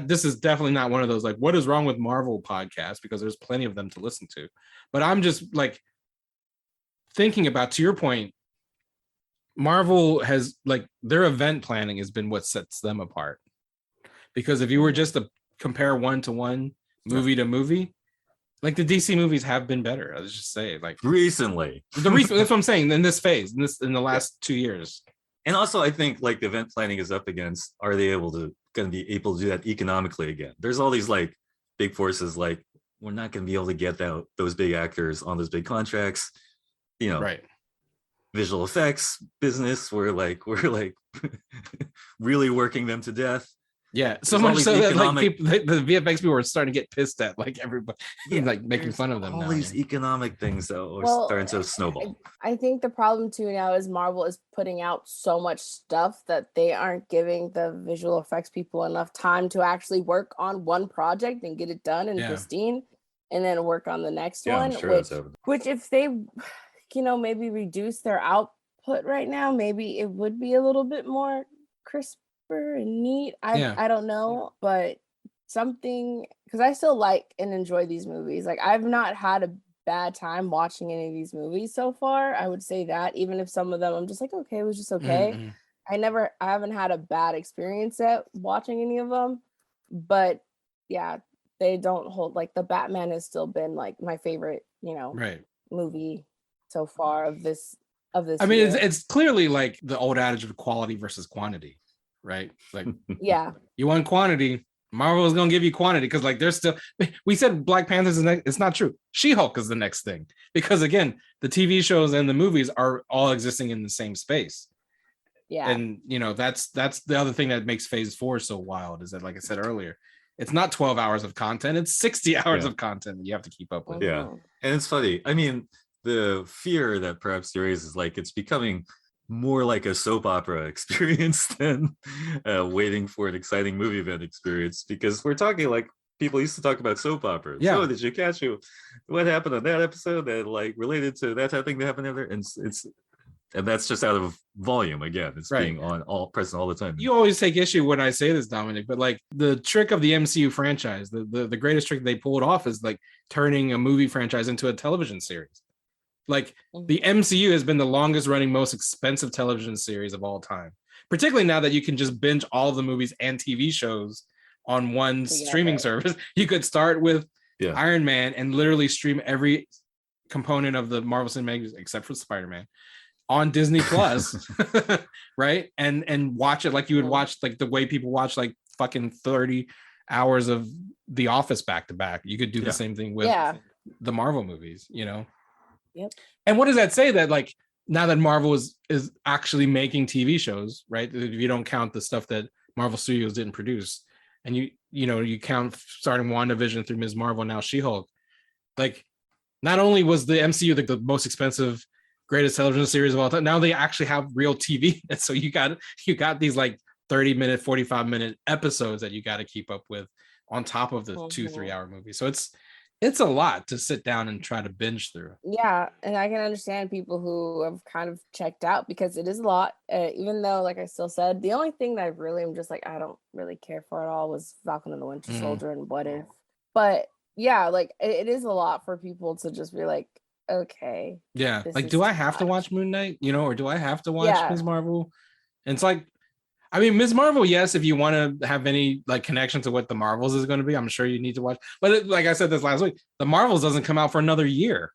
this is definitely not one of those like what is wrong with Marvel podcasts, because there's plenty of them to listen to, but I'm just like thinking about, to your point, Marvel has like their event planning has been what sets them apart. Because if you were just to compare one-to-one movie to movie, like the DC movies have been better. I was just saying, like recently, that's what I'm saying. In this phase, in the last 2 years, and also I think like the event planning is up against, are they going to be able to do that economically again? There's all these like big forces, like we're not going to be able to get those big actors on those big contracts. Right. Visual effects business, we're like really working them to death. Yeah, so much so that like the VFX people were starting to get pissed at like everybody, like making fun of them. All now, these economic things that are starting to snowball. I think the problem too now is Marvel is putting out so much stuff that they aren't giving the visual effects people enough time to actually work on one project and get it done and pristine, and then work on the next one. Sure, which if they maybe reduce their output right now, maybe it would be a little bit more crisper and neat. I don't know, but something, because I still like and enjoy these movies. Like, I've not had a bad time watching any of these movies so far. I would say that, even if some of them I'm just like, okay, it was just okay. I haven't had a bad experience at watching any of them, but they don't hold, like the Batman has still been like my favorite movie so far of this I mean, it's clearly like the old adage of quality versus quantity, right? Like, you want quantity, Marvel is gonna give you quantity, because like there's still, we said Black Panther's the next, it's not true. She-Hulk is the next thing, because again, the TV shows and the movies are all existing in the same space. And that's the other thing that makes phase 4 so wild, is that, like I said earlier, It's not 12 hours of content, it's 60 hours Yeah. of content that you have to keep up with. Yeah. And it's funny. I mean, the fear that perhaps there is like it's becoming more like a soap opera experience than waiting for an exciting movie event experience, because we're talking like people used to talk about soap operas. Yeah. Oh, did you catch what happened on that episode that like related to that type of thing that happened there? And and that's just out of volume again. It's Right. being on all present all the time. You always take issue when I say this, Dominic, but like the trick of the MCU franchise, the greatest trick they pulled off is like turning a movie franchise into a television series. Like the MCU has been the longest running, most expensive television series of all time, particularly now that you can just binge all of the movies and TV shows on one streaming service. You could start with Iron Man and literally stream every component of the Marvel Cinematic Universe except for Spider-Man on Disney Plus, right? And watch it like you would watch like the way people watch like fucking 30 hours of The Office back to back. You could do the same thing with the Marvel movies, you know? Yep. And what does that say? That like now that Marvel is actually making TV shows, right? If you don't count the stuff that Marvel Studios didn't produce, and you count starting WandaVision through Ms. Marvel, now She-Hulk, like not only was the MCU the most expensive, greatest television series of all time, now they actually have real TV. And so you got these like 30-minute, 45-minute episodes that you got to keep up with on top of the 2-3 hour movie. So it's a lot to sit down and try to binge through. Yeah, and I can understand people who have kind of checked out because it is a lot. Even though, like I still said, the only thing that I really am just like I don't really care for at all was Falcon and the Winter Soldier and What If. But yeah, like it is a lot for people to just be like, okay. Yeah, like do I have to watch Moon Knight? Or do I have to watch Ms. Marvel? And it's like, I mean, Ms. Marvel, yes, if you want to have any like connection to what the Marvels is going to be, I'm sure you need to watch. But like I said this last week, the Marvels doesn't come out for another year.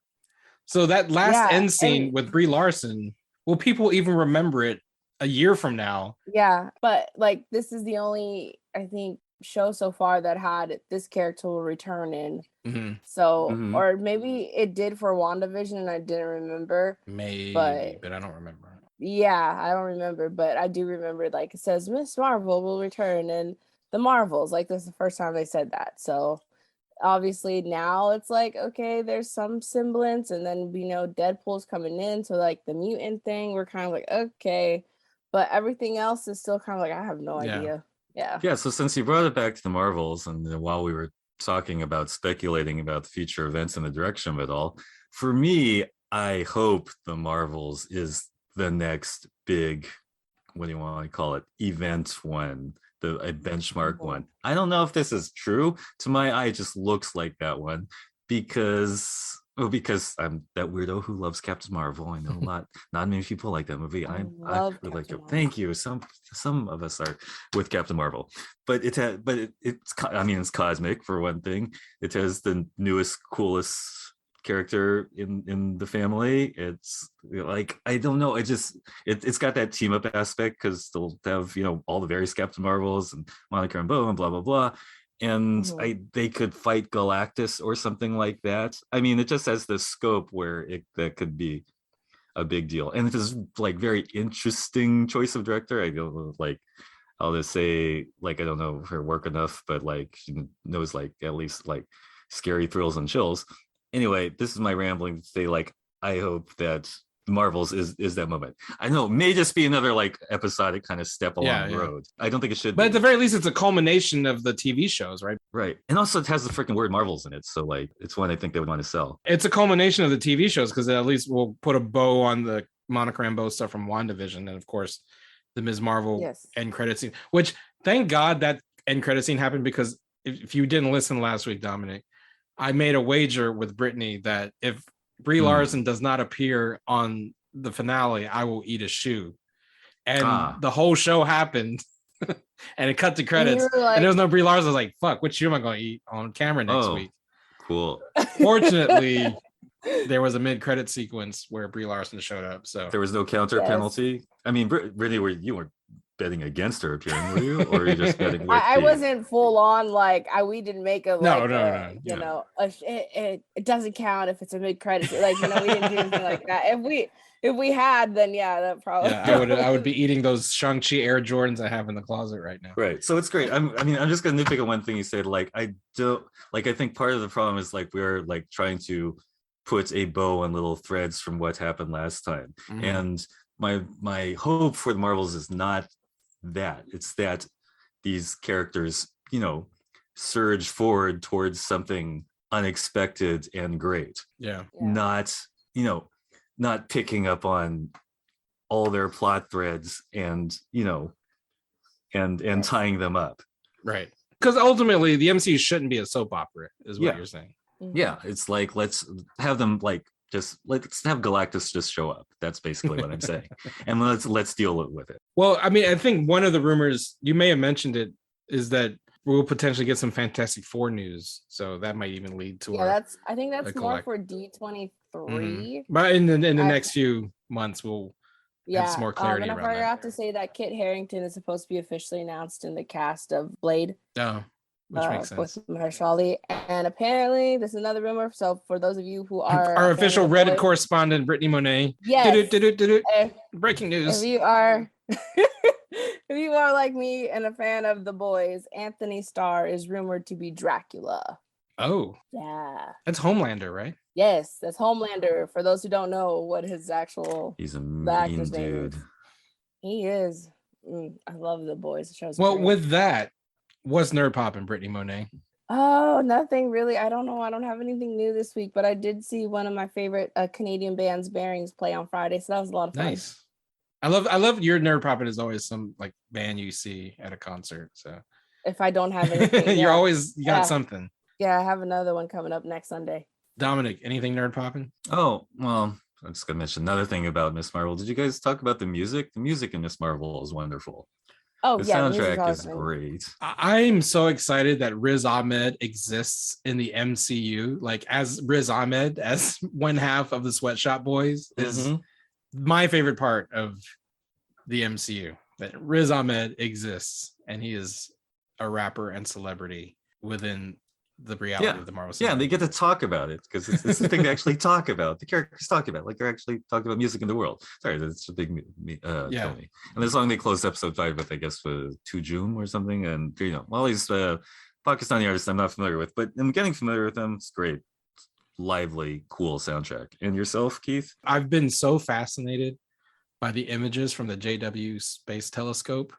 So that last end scene with Brie Larson, will people even remember it a year from now? Yeah, but like this is the only, I think, show so far that had this character will return in. So, or maybe it did for WandaVision and I didn't remember. Maybe, but I don't remember. Yeah, I don't remember, but I do remember like it says Miss Marvel will return and the Marvels. Like this is the first time they said that. So obviously now it's like, okay, there's some semblance, and then we know Deadpool's coming in. So like the mutant thing, we're kind of like, okay, but everything else is still kind of like, I have no idea. Yeah. So since you brought it back to the Marvels, and while we were talking about speculating about the future events and the direction of it all, for me, I hope the Marvels is the next big, what do you want to call it, event one, a benchmark one. I don't know if this is true. To my eye, it just looks like that one because I'm that weirdo who loves Captain Marvel. I know not many people like that movie. I love really like it. Marvel. Thank you. Some of us are with Captain Marvel, but it's it's cosmic for one thing. It has the newest, coolest character in the family. It's like, I don't know, it's got that team up aspect because they'll have all the various Captain Marvels and Monica Rambeau and blah blah blah, and they could fight Galactus or something like that. I mean, it just has the scope where that could be a big deal, and it is like very interesting choice of director. I don't know, like I'll just say, like, I don't know her work enough, but like she knows like at least like scary thrills and chills. Anyway, this is my rambling to say, like, I hope that Marvels is that moment. I know it may just be another like episodic kind of step along the road. I don't think it should but be. at the very least, it's a culmination of the TV shows, right? Right. And also it has the freaking word Marvels in it. So like it's one I think they would want to sell. It's a culmination of the TV shows because at least we'll put a bow on the Monica Rambeau stuff from WandaVision, and of course the Ms. Marvel end credit scene, which thank God that end credit scene happened, because if you didn't listen last week, Dominic, I made a wager with Britney that if Brie Larson does not appear on the finale, I will eat a shoe. And the whole show happened and it cut to credits and there was no Brie Larson. I was like, fuck, what shoe am I going to eat on camera next week? Cool. Fortunately, there was a mid-credit sequence where Brie Larson showed up. So there was no counter penalty. I mean, Britney, you weren't betting against her appearing, were you? Or were you just betting with I wasn't full on like we didn't make a no. You know, it doesn't count if it's a mid credit, like we didn't do anything like that. If we had, then yeah, that probably. Yeah, I would be eating those Shang-Chi Air Jordans I have in the closet right now. Right. So it's great. I'm just gonna nitpick on one thing you said. Like, I don't like, I think part of the problem is like we're like trying to put a bow on little threads from what happened last time. Mhm. And my hope for the Marvels is not that. It's that these characters, surge forward towards something unexpected and great. Yeah. Not, not picking up on all their plot threads and and tying them up. Right. Because ultimately the MCU shouldn't be a soap opera, is what Yeah. you're saying. Yeah, it's like let's have them like let's have Galactus just show up. That's basically what I'm saying. And let's deal with it. Well, I mean, I think one of the rumors, you may have mentioned it, is that we'll potentially get some Fantastic Four news. So that might even lead to I think that's a more collect- for D23. But in the next few months we'll have some more clarity and I around that. forgot to say that Kit Harington is supposed to be officially announced in the cast of Blade. Oh, which makes sense. With Mahershala, and apparently this is another rumor. So for those of you who are Our a fan official of The Reddit Boys, correspondent, Brittany Monet. yes, Breaking news. if you are if you are like me and a fan of The Boys, Anthony Starr is rumored to be Dracula. Oh, Yeah. that's Homelander, right? Yes, that's Homelander. For those who don't know what his actual He's a the actor's mean name dude. is. He is. I love The Boys. The show's Well, great. with that, what's nerd popping, Brittany Monet? Oh, nothing really. I don't know. I don't have anything new this week, but I did see one of my favorite Canadian bands, Bearings, play on Friday, so that was a lot of fun. Nice. I love your nerd popping is always some like band you see at a concert. So If I don't have anything, you got Yeah. something. Yeah, I have another one coming up next Sunday. Dominic, anything nerd popping? Oh, well, I'm just gonna mention another thing about Miss Marvel. Did you guys talk about the music? The music in Miss Marvel is wonderful. Oh, The yeah, music's soundtrack is awesome. great. I'm so excited that Riz Ahmed exists in the MCU. Like as Riz Ahmed, as one half of the Sweatshop Boys, is Mhm. my favorite part of the MCU. That Riz Ahmed exists and he is a rapper and celebrity within the reality Yeah. of the Marvel. Yeah, and they Cinematic get to talk about it because it's the thing to actually talk about. The characters talk about, like they're actually talking about music in the world. Sorry, that's a big Yeah. Tony. And the song they closed episode 5 with, I guess, was To June or something. And all these Pakistani artists I'm not familiar with, but I'm getting familiar with them. It's great, lively, cool soundtrack. And yourself, Keith? I've been so fascinated by the images from the JW Space Telescope,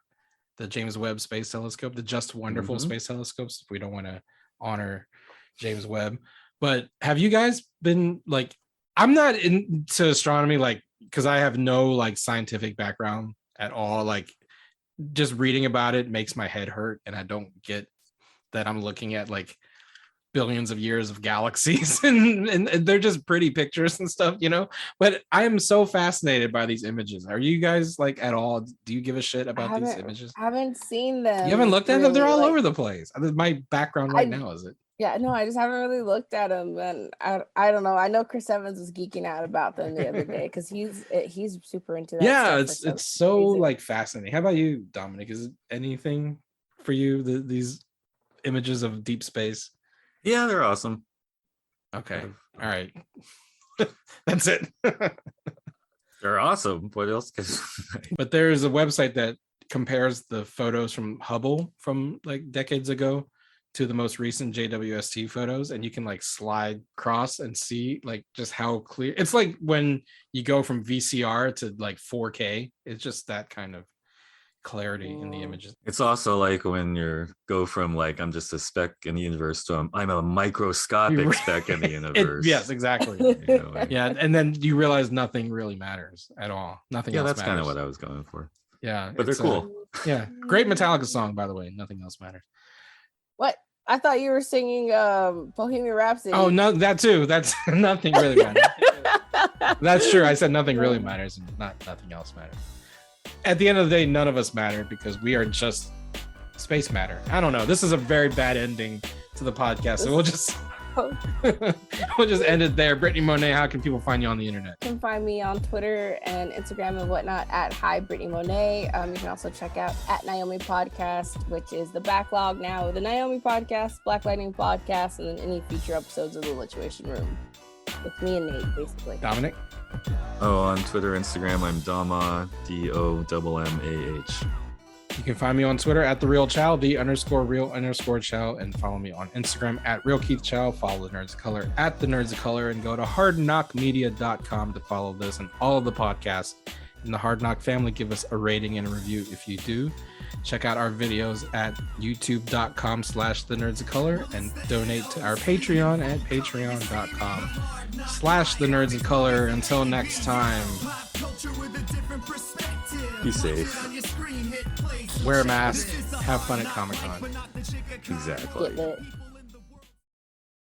the James Webb Space Telescope, the Just Wonderful Mhm. Space Telescopes. If we don't want to honor James Webb, but have you guys been like? I'm not into astronomy, like, because I have no like scientific background at all. Like, just reading about it makes my head hurt, and I don't get that I'm looking at like billions of years of galaxies and they're just pretty pictures and stuff, but I am so fascinated by these images. Are you guys like at all, do you give a shit about these images? I haven't seen them. You haven't looked at them? They're all really, over the place. My background right now is it. Yeah, no, I just haven't really looked at them, and I don't know. I know Chris Evans was geeking out about them the other day because he's super into that. Yeah, stuff it's so reason. like fascinating. How about you, Dominic? Is it anything for you, these images of deep space? Yeah, they're awesome. Okay, all right. That's it. They're awesome. What else? But there's a website that compares the photos from Hubble from like decades ago to the most recent JWST photos, and you can like slide across and see like just how clear it's like when you go from VCR to like 4K. It's just that kind of clarity in the images. It's also like when you go from like I'm just a speck in the universe to I'm a microscopic speck in the universe. Yes, exactly. Yeah, and then you realize nothing really matters at all. Nothing else that's matters. kind of what I was going for. Yeah, but they're cool. Yeah, great Metallica song, by the way. Nothing else matters. What? I thought you were singing Bohemian Rhapsody. Oh no, that too. That's nothing really matters. That's true. I said nothing really matters, and nothing else matters. At the end of the day, none of us matter because we are just space matter. I don't know. This is a very bad ending to the podcast, so we'll just end it there. Brittany Monet, how can people find you on the internet? You can find me on Twitter and Instagram and whatnot at Hi Brittany Monet. You can also check out at Naomi Podcast, which is the backlog now of the Naomi Podcast, Black Lightning Podcast, and then any future episodes of the Lituation Room. It's me and Nate, basically. Dominic. Oh, on Twitter, Instagram, I'm Dama, DOMMAH. You can find me on Twitter at the Real Chow, _real_Chow, and follow me on Instagram at Real Keith Chow. Follow the Nerds of Color at the Nerds of Color, and go to hardknockmedia.com to follow this and all of the podcasts in the Hard Knock family. Give us a rating and a review if you do. Check out our videos at youtube.com/the Nerds of Color, and donate to our Patreon at patreon.com/the Nerds of Color. Until next time, Be safe. wear a mask, have fun at Comic-Con. Exactly. Get lit.